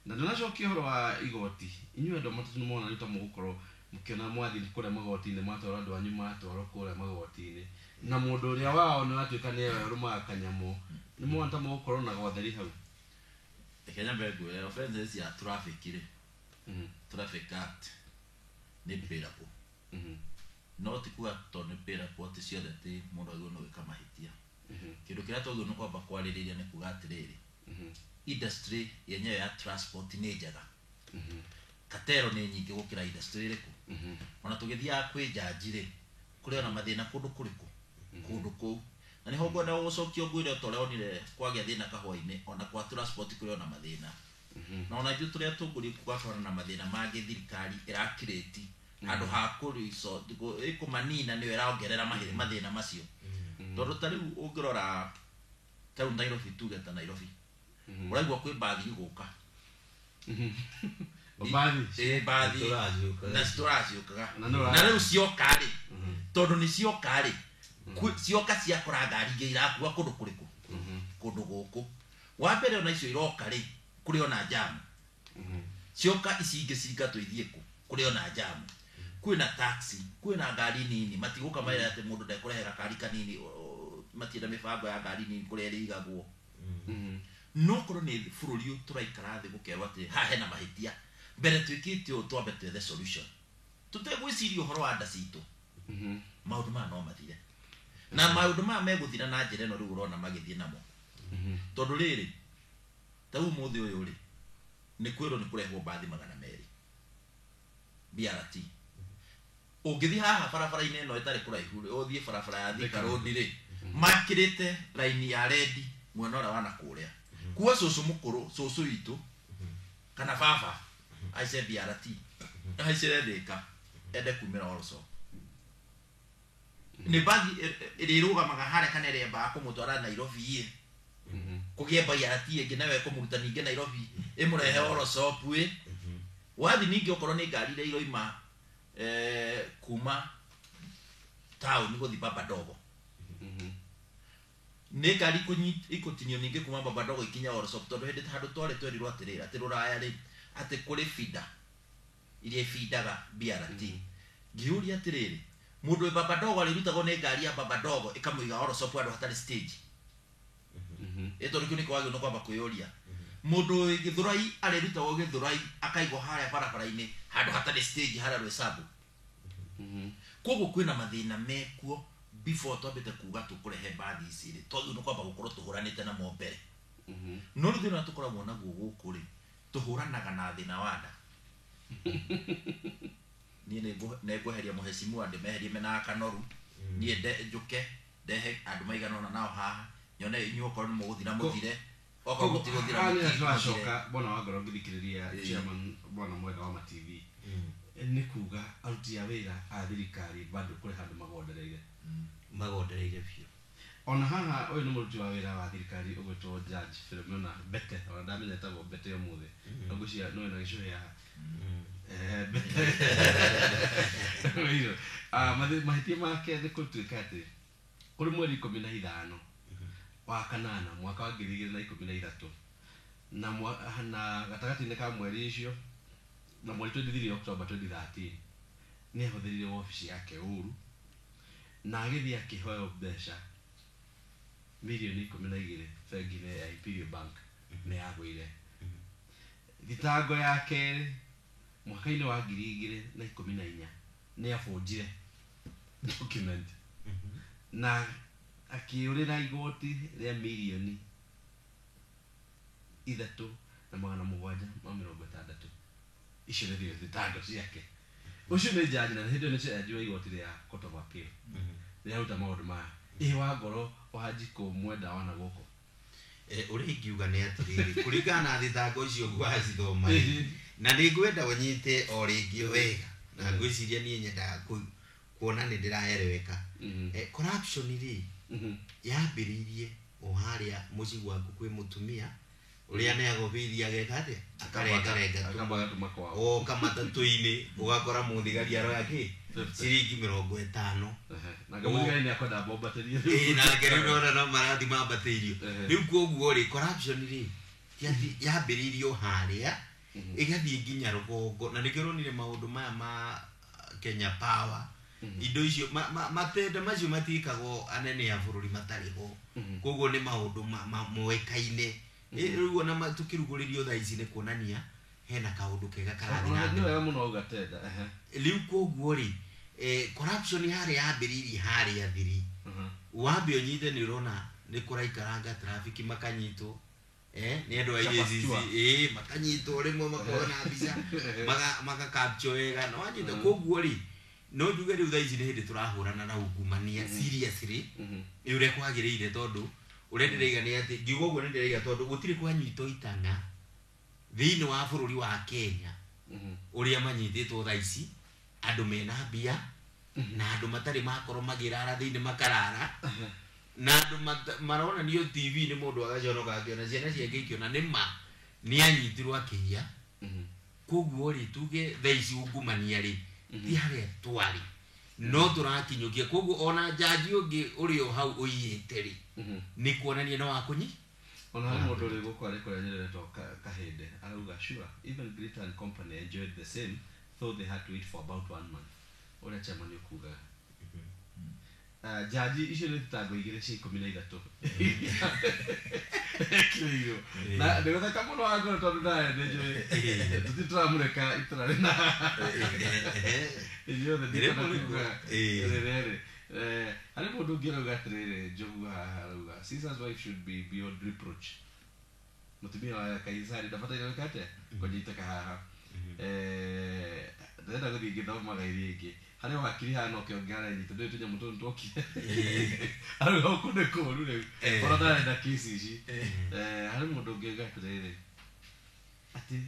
na ndĩnacokia ũhoro wa igoti inyuĩ andũ matatũ nĩ mona nĩta mũgũkorwo mũkĩona mwathi kũrĩa magoti-inĩ matwara andũ anyu matwarwo kũrĩa magoti-inĩ na mũndũ ũrĩa wao nĩ watuĩka nĩ ũrũmaga kanyamũ nĩ mwana ta mũgũkorwo na gotheri hau Kenya mbegu ya offenses ya traffic ile traffic act ni bailable no ti kuga tone pera pote ciothe ati mundu agio no wika mahitia kindu kiria twagio no kwamba kwaririria ni kuga atiriri industry yenyewe ya transport ni njega katero ni nyingi gukira industry iriku ona tugithia kwijanjire kuri ona mathina kundu kuriku kundu ku na ni hongo na ucokio gwire toleonire kwagia thina kahwaini ona kwa transport kuri ona mathina na ona ju turia tunguri kugatwara na mathina mangi thirikari irakireti andu ha kuri so ikumanina ni iraongerera mathina macio tondu tari ungirora tau Nairobi tuge ta Nairobi uraigwa kwi bathi guka bathi na storage ukaga na riu cioka ri tondu ni cioka ri cioka cia kora ngari ngira kuwa kundu kuriku kundu guku wa mbere ona icio iroka ri kuri ona jam cioka icinge cinga tuithie ku kuri ona jam kwina taxi kwina ngari nini matiguka maira ati mundu ndekurehera kari kanini matienda mibango ya ngari nini kuri eri igagwo no koro ni fururi turaikara thi gukerwa ati ha hena mahitia mbere twikite o twambe the solution tutegwiciria uhoro wa nda citu maundu ma no mathire na maundu ma meguthira na njira no riu urona magithie namo tondu riri tau muthi uyu ri ni kwiro ni kurehwo bathi 200 BRT ungithi haha barabara-ini ino itari kuraihu uthie barabara ya Thika Road ri makirite line ya red mwena ora wana kuria kuwa cucu mukuru cucu itu kana baba aice BRT aice Thika ende kumira oroso ni bathi irirugamaga hare kana iremba kumutwara Nairobi kugie BRT ingi nawe kumuruta ninge Nairobi imurehe oroso pue wathi ningi okorwo ni ngari ire iroima kuma town guthi Babadogo ne ngari ikutinio ningi kuma Babadogo ikinya oroso tondu hindi handu twari twerirwo atirira ati ruraya ri ati kuri fida iria fidaga BRT ngiuria atiriri mundu Babadogo alirutagwo ni ngari ya Babadogo ikamuiga oroso andu hatari stage eto ni kwagio no kwamba kuyuria mundu Githurai alirutagwo Githurai akaigwo haria barabara-ini handu hatari stage haria rwesabu koguo kwina mathina mekuo before twambite kuga tukurehe bathi ici ri tondu no kwamba gukorwo tuhuranite na mombere no ri thina tukoragwo naguo guku ri tuhuranaga na thina wanda ni neguheria muhecimu ande meherie mena kanoru ni njuke ndehe andu maigana nao haha nyone inyu okorwo ni muguthira muthire okorwo gutiguthira muthire bona wagoro ngithikiriria chairman bona mwega wa TV ni kuga aruti ya wira a thirikari bado kuri handu magondereire biu ona haha oyu ni muruti wa wira wa thirikari ugwitwo Judge Philomena Bete ona ndamenya tabo Bete yo muthe agucia no ina gicu ya Bete mahitia make ni kutuika ati kuri mweri 15 wa kanana mwaka wa 2013 na gatagati-ini ka mweri icio na mweri 23 October 2013 ni ahuthirie ofisi yake uru na agithia kihoyo mbeca milioni 12 bengi-ini ya Imperial Bank ni agwire thitango yake mwaka-ini wa 2014 ni afunjire document na akiurira igoti ria milioni 3,760 icio nĩ thitango ciake ucio nĩ jaji na hindi nĩ cia igoti ria Court of Appeal ria ruta maundu maya wa ngoro Wanjiku mwenda wana goko uri ingiuga ni atiriri kuringana na thitango icio gwacithoma na ni ngwenda unyite o ringi wega na ngwiciria ni nyendaga kuona ni ndirahereweka corruption ri yambiririe o haria muci gwaku kwi mutumia uria ne agobiria gekate akarenga o kama tatu-ini ugakora muthigari aro yake ciringi 50 na gamuthigari ni akoda bombateria na ngerero na marathi mambaterio riu koguo ri corruption ri yambiririo haria igathie nginya rugongo na nikironire maundu maya ma Kenya Power indo icio matenda macio matikagwo anene ya bururi matariho koguo ni maundu moekaine riu ona tukiruguririo tha ici ni kuonania hena kaundu kega karathina ni wega muno ugatenda riu koguo ri corruption hari yambiriri hari athiri wambe onyite ni urona ni kuraikaranga traffic makanyito ni andu aigezi makanyito rimwe makona mbica maka capture wega no anyite koguo ri no njuge riu thaici ni hindi turahurana na ungumania seriously ure kwagirire tondu urendereiga ni ati ngiugo guo ndendereiga tondu gutire kwanyito itana thiini wa bururi wa Kenya uria manyititwo thaici andu mena mbia na andu matari makoro magirara thiini makarara na andu marona niyo TV ni mundu agaconoka akiona ciana ciake ikiona ni anyitirwo akiia koguo ri tuge thaici ungumania ri ti haria twari no turakinyukia koguo ona jaji ungi urio hau uyite ri ni kuonania no akunyi ona hari mundu ri gukwari kuria nyerere to kahinde arauga sure even Britain company enjoyed the same though they had to eat for about 1 month ora chama ni kuga jaji icio ni thitango igire cia 13 kiyo na ndego kama no agora tondu nae ndio tutituramureka iturare na iyo the kuga ari mundu ngiroga atirire njogu haruga Caesar's wife should be beyond reproach mutumia wa Kaisari ndabataire kate kujiteka haha ndenda guthii ngithoma gairi ingi hari wakiri hano kiongera ni tundu tunya mutundu toki ari okude koru re ora da kesi ici hari mundu ngiga atirire ati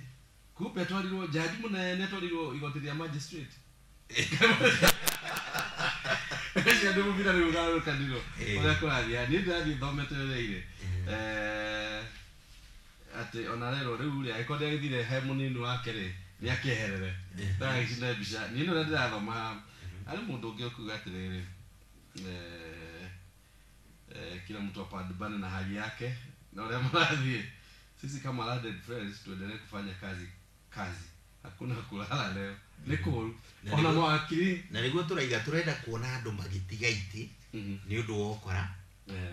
kupe twariro jaji munene twariro igotithia magistrate Ese ndio mvira ni ugaro kandiro. Ora kwaria ni ndathi thometereire. Ate onarero riu ri aikode githire he munini wake ri ni akeherere. Na icinda bisha ni no ndathoma. Ali mundu ngiokuga atiriri. Kila mtu apadubane na hali yake. Na ule mradhi. Sisi kama Landed Friends tuendelee kufanya kazi. Hakuna kulala leo. Niko ona no akiri na niguo turaiga turenda kuona andu magitigaiti ni undu wokora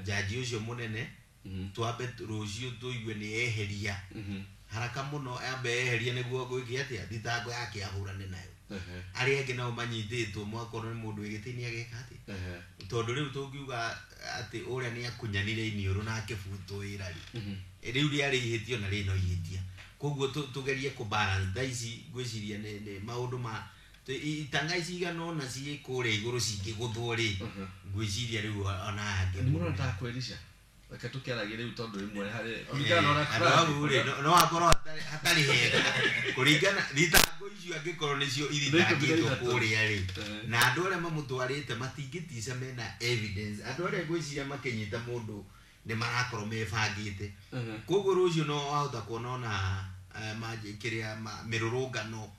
jaji ucio munene twambe rucio tuigue ni eheria haraka muno ambe eheria niguo gwiki atia thitango yake ahurane nayo ari engi no manyititwo mwakoro ni mundu igitinia geka ati tondu riu tungiuga ati uria ni akunyanire iniuru na akibuto irari riu riari ihitio na rino ihitia koguo tugerie ku balance daisi gwiciria ne maundu ma itanga icigano na cie kure iguru cingiguthwo ri gwiciria riu ona ange muno ntakwerisha reke tukiaragia riu tondu rimwe hari kuringana ora kuri no akoro hatari hega kuringana thitango icio angikorwo nicio ithitangitwo kuria ri na andu aria mamutwarite matingitice mena evidence andu aria gwiciria makinyita mundu ni marakorwo mebangite koguo rucio no ahota kuona ona majikiria mirurungano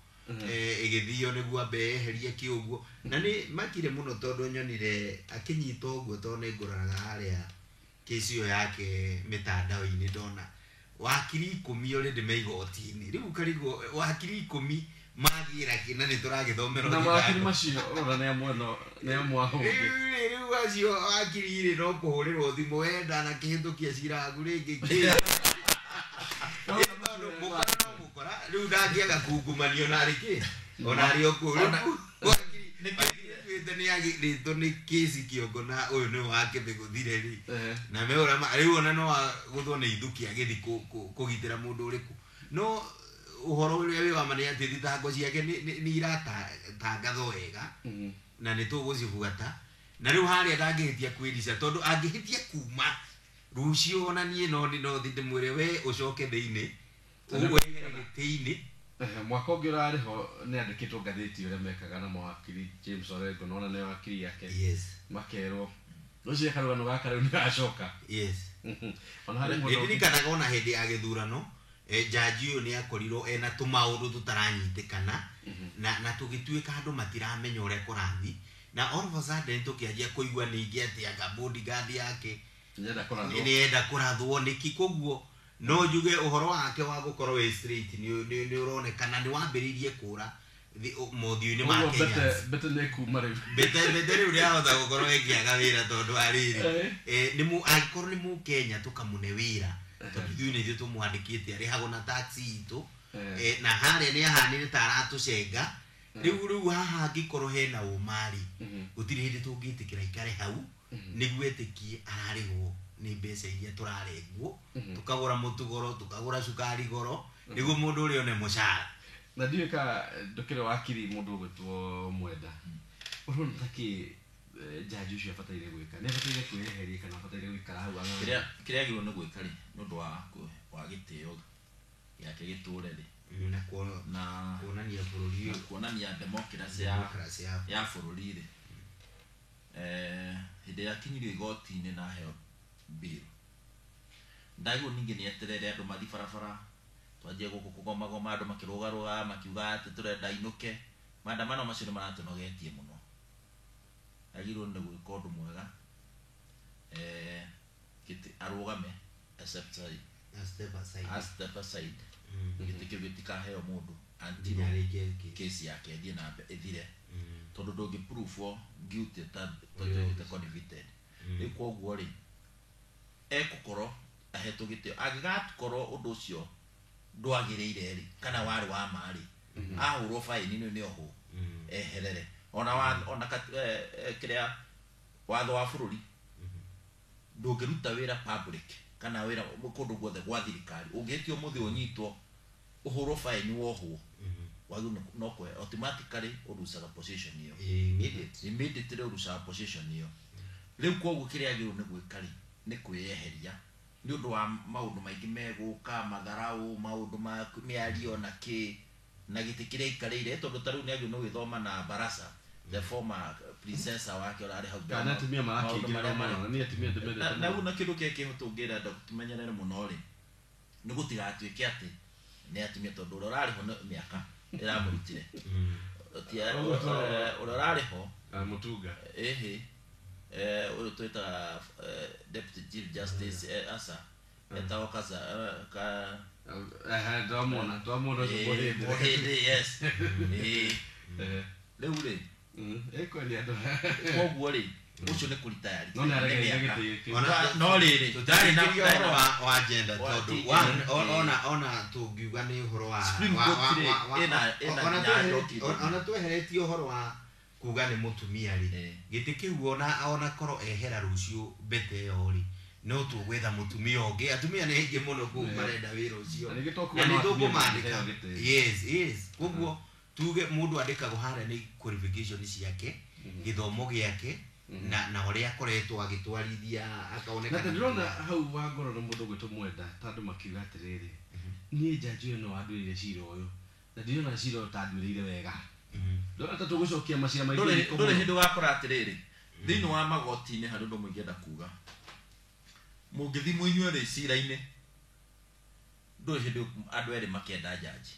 igithio niguo ambe eherie kiuguo na ni makire muno tondu nyonire akinyita uguo tondu nguranaga haria kesio yake mitandao-ini ndona wakiri 10 uri ndimeigotini riu karigo wakiri 10 magira kina ni turagithomera na wakiri macio ora ne amweno ne amwaho riu wacio wakiri ri no kuhurirwo thimu wenda na kihindukia ciragu ringi mukora riu ndangiaga kungumanio na riki ona ri okuru wakiri ni agirito ni kesi kiongo na uyu ni wake biguthire ri na meora riu ona no guthwo ni ithuki agithi kugitira mundu uriku no uhoro uria wi wa mani ati thitango ciake ni irata tangatho wega na ni tugucibuata na riu haria ndangihitia kwirica tondu angihitia kuma rucio ona nie no thinde mwire we ucoke thiini uguo gitiini mwaka ungi urariho ni andikitwo ngatheti uria mekaga na mawakiri James Orengo nona ni wakiri yake makerwo ucio karugano gaka riu ni gacoka ona hari mundu ndikanaga ona hindi ya githurano jaji uyu ni akorirwo ena tumaundu tutaranyitikana na tugituika andu matiramenya uria kurathi na all of a sudden tukianjia kuigua ningi ati anga bodyguard yake ni enda kurathwo niki koguo no njuge uhoro wake wa gukorwo we straight ni uronekana ni wambiririe kura mothiu-ini ma Kenya bete ne kuma riu bete riu ria hotha gukorwo ekiaga wira tondu ariri ni mu akorwo ni mu Kenya tukamune wira tondu ni ithu tumwandikite ari hago na taxi itu na haria ni ahanire taratu cenga riu haha ngikorwo hena umari gutiri hindi tungitikira ikare hau niguo etikie ararigwo ni mbeca iria turarengwo tukagura mutugoro tukagura sukari goro niguo mundu uri one mucara na ndiweka ndokere wakiri mundu gwitwo Mwenda urona taki jaji ucio abataire gwika ne abataire kweheria kana abataire gwikara hau anga kiria giro ni gwika ri nundu wa gitio yake giture ri na kuonania bururi kuonania democracy ya bururi ri hindi yakinyirio igoti-ini na heo bill ndaigo ningi ni eterere andu mathi barabara twanjie guku kugoma andu makirugaruga makiuga ati turenda inuke maandamano macio ni maratunogetie muno agirwo ni gwika undu mwega kiti arugame accept a step aside giti kiu gitikaheo mundu antino kesi yake thie na ithire tondu ndungi proof guilty ta convicted iko guo ri ekukoro ahetu gitio agigatukoro undu ucio ndwagiriire ri kana wari wa mari ahurwo faini ni oho eherere ona kiria watho wa bururi ndungiruta wira public kana wira kundu guothe gwa thirikari ungitio muthi unyitwo uhurwo faini woho wagu no kwe automatically urusaga position hiyo immediately urusaga position hiyo riu koguo kiria agirwo ni gwikari ni kwiyeheria ni undu wa maundu maingi meguka matharau maundu ma miario na ki na giti kiria ikarire tondu taru ni agirwo no gwithoma na Barasa the former princess wake orari hau kana tumia maraki ngira mana ni atumia ndemere na una kindu keke hutungira tumenyerere muno ri ni gutigatuike ati ni atumia tondu orari ho miaka iramurutire tia orari ho mutuga uyu twita deputy chief justice asa etaokaza ka ndamona bohede yes leu ri ekweli ando koguo ri ucio ni kuritayari no riri tutari na wa agenda tondu ona tungiuga ni uhoro wa ona tweheretie uhoro wa kuga ni mutumia ri giti kiu ona koro ehera rucio bete yori no tugwetha mutumia ungi atumia ni hingi muno ku marenda wira ucio na ni tukumandika yes koguo tuge mundu andikagwo hare ni qualification ciake githomo giake na uria akoretwo agitwarithia akaoneka na ndrona hau wa ngoro no mundu gwitwo Mwenda tandu makiuga atiriri ni jaji no andwire cira uyu na ndiona cira utandwirire wega ndona ta tugucokia macira maingĩ ndore hindu wakora atiriri thini wa magoti-ini hari undu mwingienda kuga mungithi muinywe ri cira-ini ndore hindu andu eri makenda jaji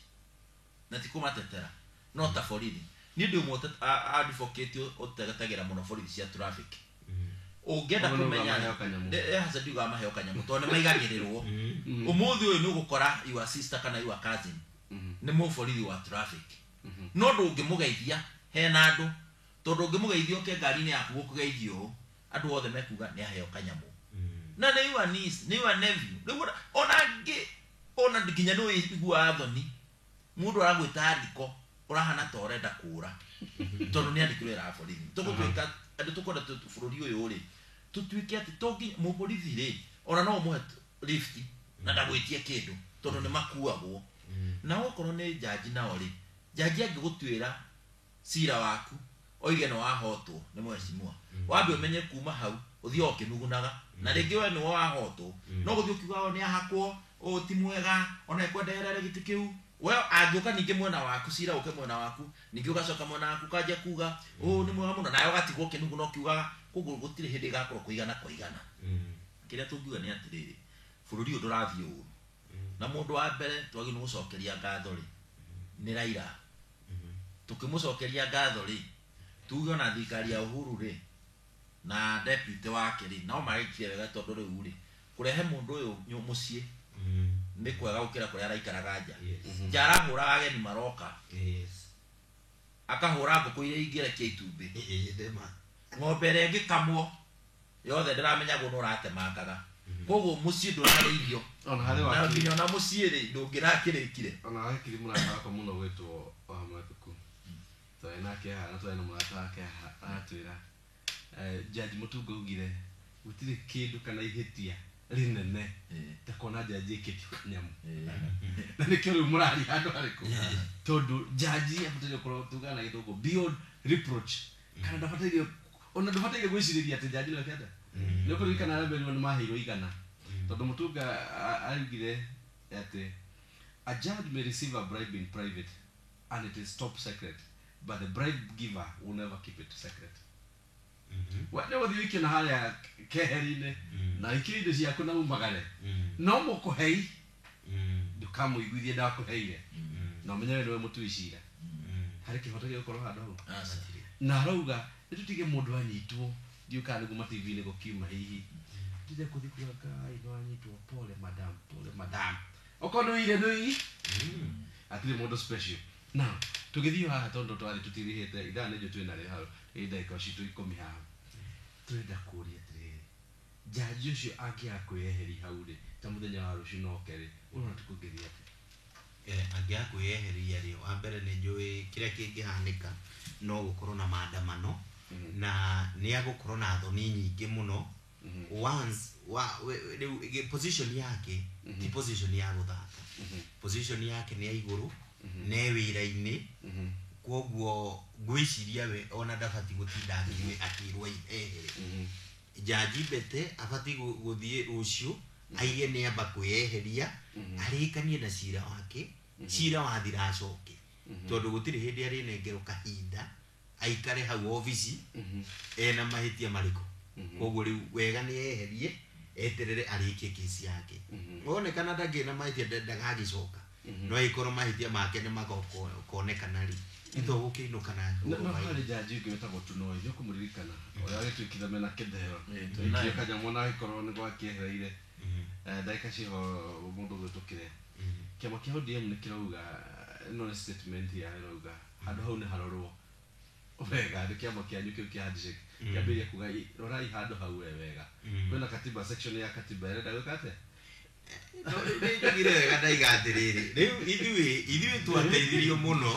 na tikumatetera no ta borithi ni ndu mwote advocate utegatagira muno borithi cia traffic ungenda kumenya hasa ndiga maheo kanyamu tondu maigagirirwo umuthi uyu ni ugukora your sister kana your cousin ni mu borithi wa traffic no ndungimugeithia hena andu tondu ungimugeithia ke ngari-ini yaku gukugeithio andu othe mekuga ni aheo kanyamu na ni your niece ni your nephew ona nginya no igua athoni mundu aragwita andiko urahana ta urenda kura tondu ni andikirwe ra borithi tugutwika andu tukwenda bururi uyu ri tutwike ati togi mu borithi ri ona no muhe lift na ndagwitie kindu tondu ni makuagwo na okorwo ni jaji na ori jaji angigutwira cira waku oige no wahotwo ni mwecimwa wambe umenye kuma hau uthie okinugunaga na ringi we ni wahotwo no guthie ukiuga ni ahakwo o ti mwega ona ekwenderere giti kiu we angioka ninge mwena waku cira uke mwena waku ninge ugacoka mwena waku kanja kuga ni mwega muno nayo gatigwo kinugu no kiugaga koguo gutire hindi gakorwo kuigana kiria tungiuga ni atiriri bururi uyu ndurathie uru na mundu wa mbere twagi ni gucokeria ngatho ri ni Raila tukimucokeria ngatho ri tuge ona thikari ya Uhuru ri na deputy wake ri no maikire wega tondu riu ri kurehe mundu uyu mucii ni kwega gukira kuria araikaraga nja njara hura ageni maroka akahura nguku iria ingirekia itumbi ng'ombe ĩrĩa ĩngĩkamwo yothe ndĩramenyagwo no ũratemangaga koguo mũciĩ ndũrarĩithio na nginya ona mũciĩ rĩ ndũngĩrakĩrĩkire ona hakiri mũrata wakwa mũno gwĩtwo Wamũthũku nake na twena mũrata wake atwĩra Judge Mutunga ugire gutire kindu kana ihĩtia rinene ta kona jaji ikĩtio kanyamu na nĩkĩo rĩu mũrari handũ harĩkũ tondũ jaji abataire gũkorwo tugana gĩthũngũ beyond reproach kana ndabataire ona ndabataire gwĩcirĩria atĩ jaji nĩakĩenda nĩũkũririkana arĩa mbere nĩ maheirwo igana tondũ Mutunga arugire atĩ a judge may receive a bribe in private and it is top secret but the bribe giver will never keep it secret. Wale wathi na hali keheri-inĩ na ikĩindo ciaku na umagare no mũkũhei ndũkamũiguithie ndakũheire na ũmenye we nĩwe mũtui cira harĩ kĩhoto gĩa gũkorwo handũ hau na arauga nĩtũtige mũndũ anyitwo ndiũkaga nĩguo ma-TV-inĩ gũkiuma hihi ndire kũthi kuga Ngai no anyitwo pole madam okorwo nĩũire nĩũi atirĩ mũndũ special now tũgĩthiĩ haha tondũ twathi tũtirĩhĩte ithaa nĩnjũ twĩnarĩo hau ndagĩka citũ 10 haha twenda kũria atĩrĩrĩ jaji ũcio angĩaga kwĩyeheria hau rĩ ta mũthenya wa rũciũ no kerĩ ũrona tũkũgeria atĩ angĩaga kwĩyeheria rĩ wa mbere nĩ njũĩ kĩrĩa kĩngĩhanĩka no gũkorwo na maandamano na nĩ agũkorwo na thoni nyingĩ mũno once position yake ti position ya gũthaka position yake nĩ ya igũrũ nĩ wĩra-inĩ kwoguo ngwĩciria we ona ndabati gũtinda akĩrwo ehere jaji Mbete abati gũthiĩ rũciũ aige nĩ amba kwĩyeheria arĩkanie na cira wake cira wathira acoke tondũ gũtirĩ hĩndĩ arĩnengerwo kahinda aikare hau ofici ena mahĩtia marĩkũ kwoguo rĩu wega nĩ eherie eterere arĩkie kesi yake onekana ndangĩna mahĩtia ndagagĩcoka no ikorwo mahĩtia make nĩ magokonekana rĩ ito gũkĩinũka na no harĩ jaji ũngĩ wĩtagwo Tunoi nĩ ũkũmũririkana ũrĩa wagĩtwĩkitha mena kĩndero tũikie kanyamũ na gĩkorwo nĩ gwakĩehereire ndagĩka ciho mũndũ gwĩtũkĩre kĩama kĩa ODM nĩ kĩrauga no statement ya rauga handũ hau nĩ harorwo wega nĩ kĩama kĩanyu kĩu kĩa handshake kĩambĩrĩria kuga rorai handũ hau wega kwĩna katiba section ya katiba ĩrenda gwĩka atĩa Nĩnjugire wega ndaiga atĩrĩrĩ rĩu ithuĩ twateithirio mũno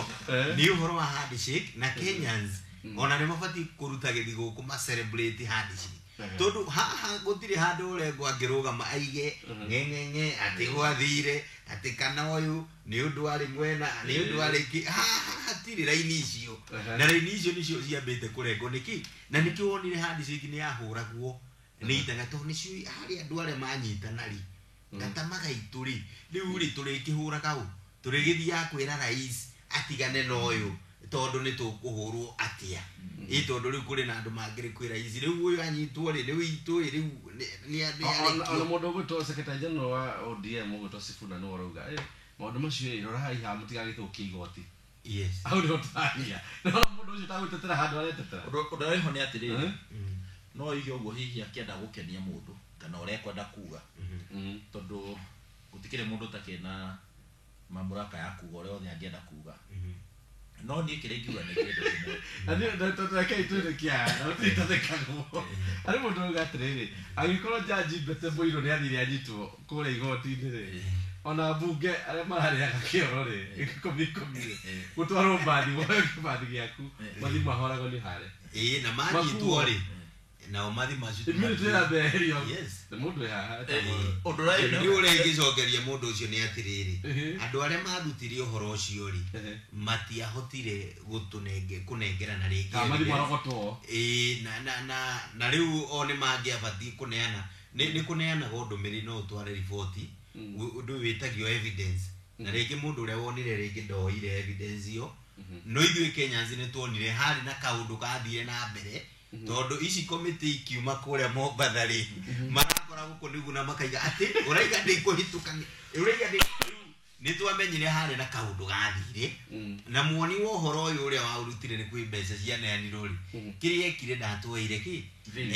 nĩ ũhoro wa handshake na Kenyans ona nĩ mabatiĩ kũruta gĩthigũkũ ma celebrate handshake tondũ haha gũtirĩ handũ ũrengwo angĩrũgama aige ng'eng'eng'e atĩ gwathire atĩ kana ũyũ nĩ ũndũ warĩ mwena nĩ ũndũ warĩ kĩ hatirĩ raini icio na raini icio nĩcio ciambĩte kũrengwo nĩkĩ na nĩkĩo wonire handshake nĩ yahũragwo nĩ itanga tondũ nĩcio harĩ andũ arĩa manyitana rĩ gatamaga itũ rĩ rĩu rĩ tũrĩkĩhũraga ũ tũrĩgĩthiaga kwĩra rais atigane na ũyũ tondũ nĩ tũkũhũrwo atĩa tondũ rĩu kũrĩ na andũ mangĩrĩ kwĩra rais rĩu ũyũ anyitwo rĩ rĩu itũ rĩu ona mũndũ ũgwĩtwo secretary general wa ODM ũgwĩtwo Sifuna nĩ ũrauga maũndũ macio rorai haha mũtigagĩthũkie igoti hau nĩho tũraria no mũndũ ũcio tagwĩtetera handũ aretetera ũndũ ũrĩho nĩ atĩrĩrĩ no ige ũguo hihi akĩenda gũkenia mũndũ kana ũrĩa ekwenda kuga tondũ gũtikĩrĩ mũndũ ũtakĩna mamũraka ya kuga ũrĩa othe angĩenda kuga no niĩ kĩrĩa ingiuga nĩ kĩndũ kĩmwe tũrekei twĩre kĩaya na tũtitathĩkagwo arĩ mũndũ auga atĩrĩrĩ angĩkorwo jaji Mbete Mũirũ nĩ athire anyitwo kũrĩa igoti-inĩ rĩ ona mbunge arĩa mararĩaga kĩoro rĩ ikũmi gũtwarwo mbathi woe kĩbathi gĩaku mathi mahoragwo nĩ harĩa na manyitwo rĩ nao mathi macio mũndũ haha ũndũ ũrĩa ũrĩngĩcokeria mũndũ ũcio nĩ atĩrĩrĩ andũ arĩa marutire ũhoro ũcio rĩ matiahotire kũnengerana rĩngĩ na rĩu o nĩ mangĩabatiĩ kũneana nĩ kũneanaga ndũmĩrĩri no ũtware riboti ũndũ wĩtagio evidence na rĩngĩ mũndũ ũrĩa wonire rĩngĩ ndoire evidence ĩyo no ithuĩ Kenyans nĩ tuonire harĩ na kaũndũ gathire na mbere tondũ ici committee ikiuma kũrĩa Mombatha rĩ marakora gũkũ nĩguo na makaiga atĩ ũraiga ndĩkũhĩtũkania ũraiga nĩ twamenyire harĩ na kaũndũ gathire na muoni wa ũhoro ũyũ ũrĩa waũrutire nĩ kwĩ mbeca cianeanirwo rĩ kĩrĩa ekire ndatweire kĩ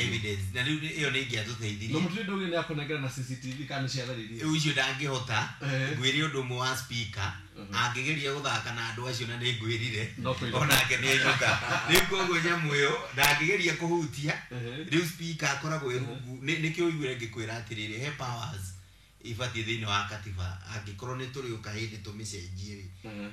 evidence na rĩu ĩyo nĩ ingĩatũteithirie no mũtũĩ ndũgĩ nĩ akũnengera na CCTV kana ciatharirie ũcio ndangĩhota ngwĩre ũndũ ũmwe wa speaker angĩgeria gũthaka na andũ acio na nĩ ngwĩrire onake nĩ ainũka rĩu koguo nyamũ ĩyo ndangĩgeria kũhutia rĩu speaker akoragwo rungu nĩkĩo ũiguire ngĩkwĩra atĩrĩrĩ he powers ibatiĩ thĩinĩ wa katiba angĩkorwo nĩ tũrĩũka hĩndĩ tũmĩcenjie rĩ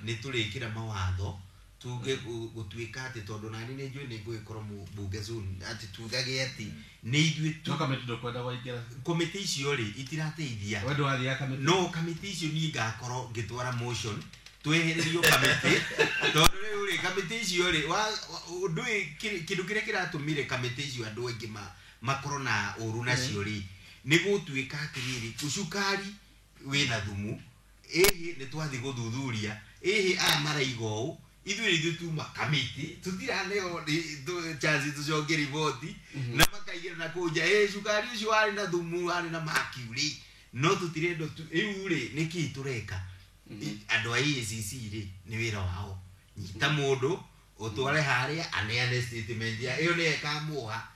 nĩ tũrĩkĩra mawatho tuge gutuika ati tondu nani ni njui ni ngwikorwo mbunge soon ati tugage ati ni ithui Toka metido kwenda waingira. komite icio ri itirateithia Wewe ndo wathia kamiti. no kamite icio ni ngakorwo ngitwara motion tweheririo kamite tondu riu ri kamite icio ri ndui kindu kiria kiratumire kamite icio andu aingi makorwo na uru nacio ri ni gutuika atiriri ucukari wina thumu ni twathi guthuthuria maraigo ithuĩ tuma kamiti tutiraneo chance tucoke riboti na makaigira na kuja cukari ucio wari na thumu wari na mercury no tutirendo riu ri niki tureka andu a EACC ri ni wira wao nyita mundu utware haria aneane statement ya iyo ni ekamuha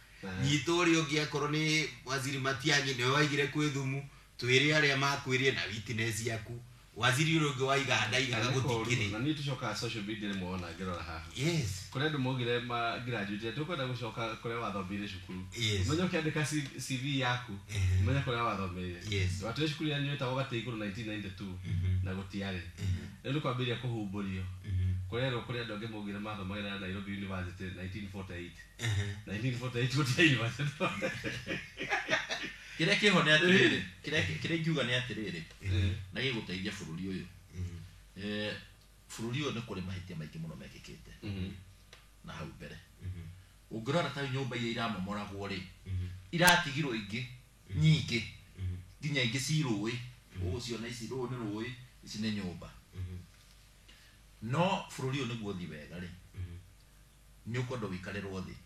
nyito ri ungi akorwo ni waziri Matiang'i ni waigire kwi thumu twire aria makwirie na witness yaku waziri ungi waiga ndaigaga gutikiri na ni tucoka social media ni muona ngirora haha yes kure ndu mugire ma graduate tukwenda gucoka kure wathomire cukuru yes menyo kiandika CV yaku menyo kure wathomire yes watu cukuru ya nyota wagate iguru 1992 na gutiare ndu kwambiria kuhumburio kurero kure andu angi mugire mathomagira na Nairobi University 1948 1948 gutiare university kire kiho ni atiriri kire ngiuga ni atiriri na giguteithia bururi uyu bururi uyu ni kuri mahitia maingi muno mekikite na hau mbere ungirora ta nyumba iria iramomoragwo ri iratigirwo ingi nyingi nginya ingi cirui uguciona ici ru ni rui ici ni nyumba no bururi uyu niguo thi wega ri ni ukwenda wikarerwo thi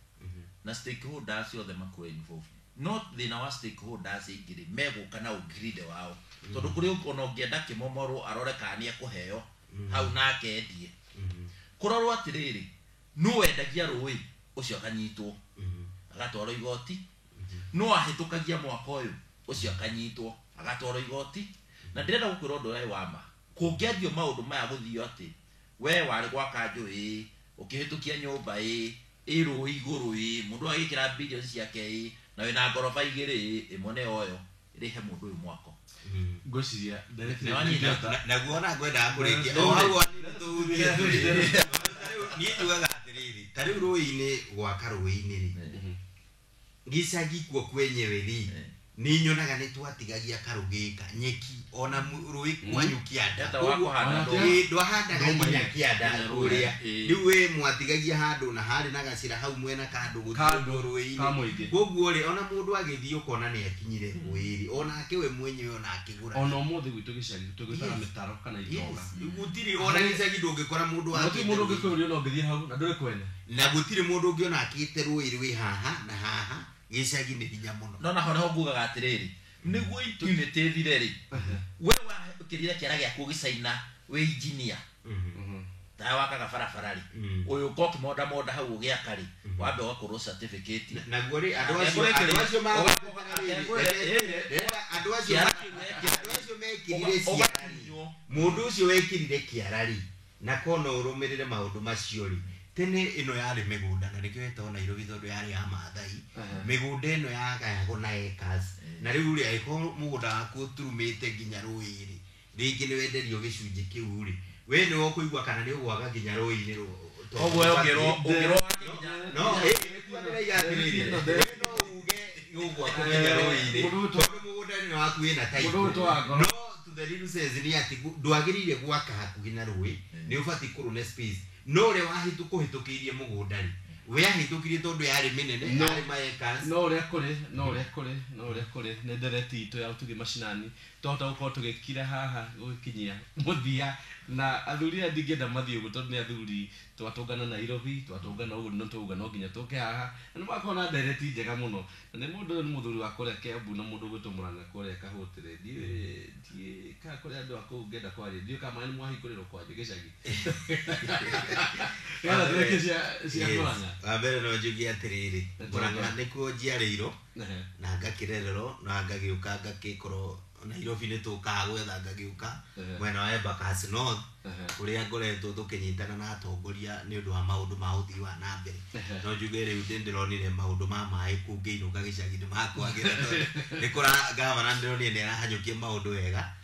na stakeholders othe makwe involved not thina wa stakeholders ingiri meguka na ugiride wao tondu kuri ukona ungienda kimomoro arore kania kuheo hau nake endie kurorwo atiriri no wendagia rui ucio akanyitwo agatwaro igoti no ahitukagia mwaka uyu ucio akanyitwo agatwaro igoti na ndirenda gukwira undu rai wama kungiathio maundu maya guthio ati we wari gwaka njui ukihitukia nyumba rui iguru mundu agikira billion ciake na wina ngoroba igiri imone oyo irihe mundu uyu mwako ngociria na guona gwenda kurikia o hau ani tuuthie ni tugaga atiriri tari rui-ini gwaka rui-ini ri gicagi kuo kwenyewe ri ni nyonaga ni twatigagia karugika nyeki ona rui kwanyu kianda ndwahandaga nginya kianda uria riu we mwatigagia handu na hari na gacira hau mwena kandu guthio rui-ini koguo ri ona mundu agithii ukona ni akinyire rui-ri ona akiwe mwenyewe ona akigura ona umuthi gwitu gicagi tugitara mitaro kana itonga gutiri ona gicagi ndungikora mundu ati mundu ngikurio no ngithii hau na ndure kwene na gutiri mundu ungi ona akite rui-ri wi haha na haha gicagi ni hinya muno no na hono ngugaga atiriri niguo unity thire ri we ukirira kiara giaku gicaina we engineer ta wakaga barabara ri uyu koki moda hau ugiaka ri wambe wakorwo certificate na gori andu acio mekirire ciarari mundu ucio wekirire kiarari na kona urumirire maundu macio ri tene ino yari migunda na nikyo etwo Nairobi tondu yari ya Maathai migunda ino yagayagwo na acres na riu ri aiko mugunda waku turumite nginya rui-ri ringi ni wenderio gicunji kiu ri we ni wokuigwa kana ni ugwaga nginya rui-ini ogwo ugiro no kwandira igatiriri no uge ugwa nginya rui-ini tondu mugunda ni waku ina title no to the real sense ni ati ndwagirire gwaka hakuhi na rui ni ubati kurune space no re wahitu kuhitukirie mugunda ri we ahitukirie tondu yari minene yari maekas no ure kuri ne dereti to ya tugi mashinani tota uko tugikira haha gukinyia muthia na athuri andigenda mathio gutondu ni athuri twatungana Nairobi twatungana ugu no tuga no nginya tuke haha na makona dereti njega muno na ni mundu ni muthuri wa kure Kiambu na mundu gutumurana kure kahutire die ka kure andu akugenda kwari dio kama ni mwahikuriro kwaje gicagi ya direkisia kwanya abere no jugi atiriri muranga nikuo njiarĩirwo na ngakirererwo na ngagiuka ngakikoro Nairobi ni tuka gwetha ngagiuka mwena wa Embakasi North kuria ngoretwo tukinyitana na atongoria ni undu wa maundu ma uthii wa na mbere no njuge riu ndironire maundu ma mai kungiinuka gicagi ni makwagira nikora gavana ndironire ni arahanyukia maundu wega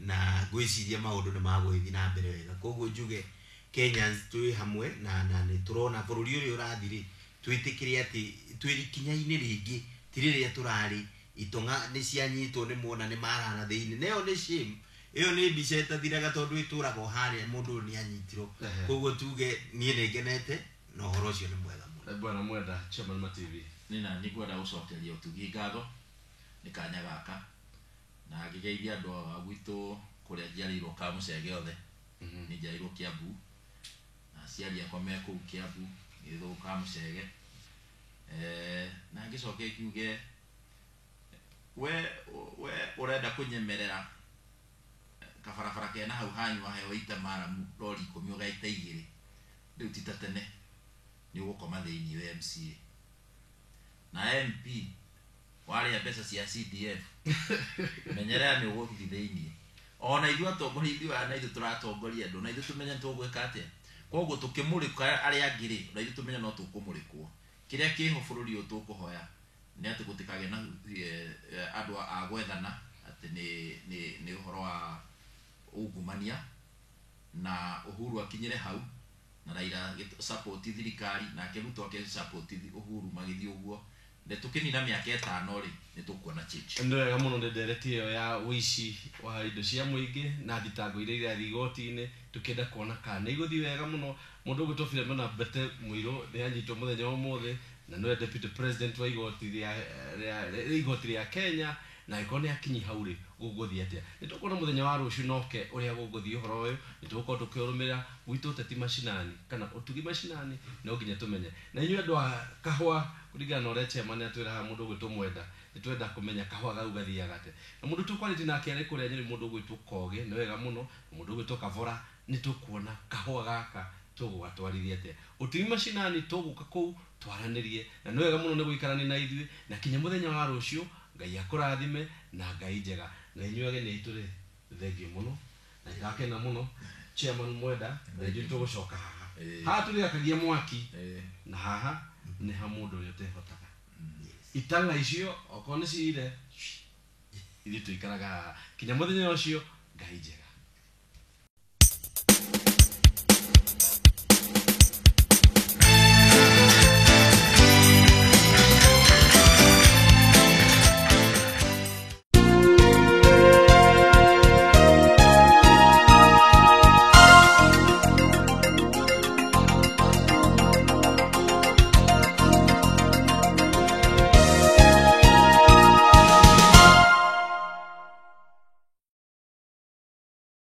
na gwiciria maundu ni magwithi na mbere wega koguo njuge Kenyans twi hamwe na ni turona bururi uri urathiri twitikire ati twirikinya-ini ringi tirire turari itonga ni cianyitwo ni muona ni marana thiini neo ni shame iyo ni mbica itathiraga tondu iturago haria mundu ni anyitirwo koguo tuge nie nengenete no horo cio ni mwega muno bwana mwenda Chairman Ma TV nina nigwenda gucokeria utugi ngatho ni kanya gaka na ngigeithia andu a gwitu kuria njiarirwo Kamucege othe ni njiarirwo Kiambu na ciari akwa me kuu Kiambu githu Kamucege na ngicoke kiuge we urenda kunyemerera kabarabara kena hau hanyu aheo ita maramu lori 10 ugaita 2 riu tita tene ni ugukoma thiini wa MCA na MP wale pesa cia CDF menyerera ni uguthi thiini ona ithu atongoria na ithu turatongoria andu na ithu tumenya tugwika atia koguo tukimurika aria angiri na ithu tumenya no tukumurikwo kiria kiho bururi uyu tukuhoya ni ati gutikage na andu a gwethana ati ni uhoro wa ungumania na Uhuru akinyire hau na Raila support thirikari na Ruto ake support Uhuru magithii uguo nde tukinina miaka 5 ri ni tukuona change ndio wega muno ndenderetie yo ya wici wa indo cia muingi na thitango iria irathi igoti-ini tukenda kuona kana iguthi wega muno mundu gutofire mana Bete Muiro ni anyitwo muthenya wa mothe na no deputy president wa igoti ria Kenya na ikone akinyi hauri guguthi atia nitukuona muthenya wa rucio noke uria guguthi uhoro uyu nituko tukiurumira gwitu teti mashinani kana utugi mashinani no nginya tumenye na inyu andu a kahwa kuringana na uria Chairman atwira ha mundu gwitu mwenda nitwenda kumenya kahwa gau gathiaga ate na mundu tukwaliti nake ari kuria nyiri mundu gwitu Koge ni wega muno mundu gwitu Kavora nitukuona kahwa gaka tugugatwarithia ate utugi mashinani tuguka kuu twaranirie na ni wega muno ni guikarani na ithui na kinya muthenya wa rucio Ngai akurathime na Ngai njega na inyuage ni ituri thengio muno na ngakena muno Chairman mwenda ndio tugucoka haha tuli akagia mwaki na haha ni ha mundu yote hotaga itanga icio okone ciire ithu tuikaraga kinya muthenya ucio Ngai njega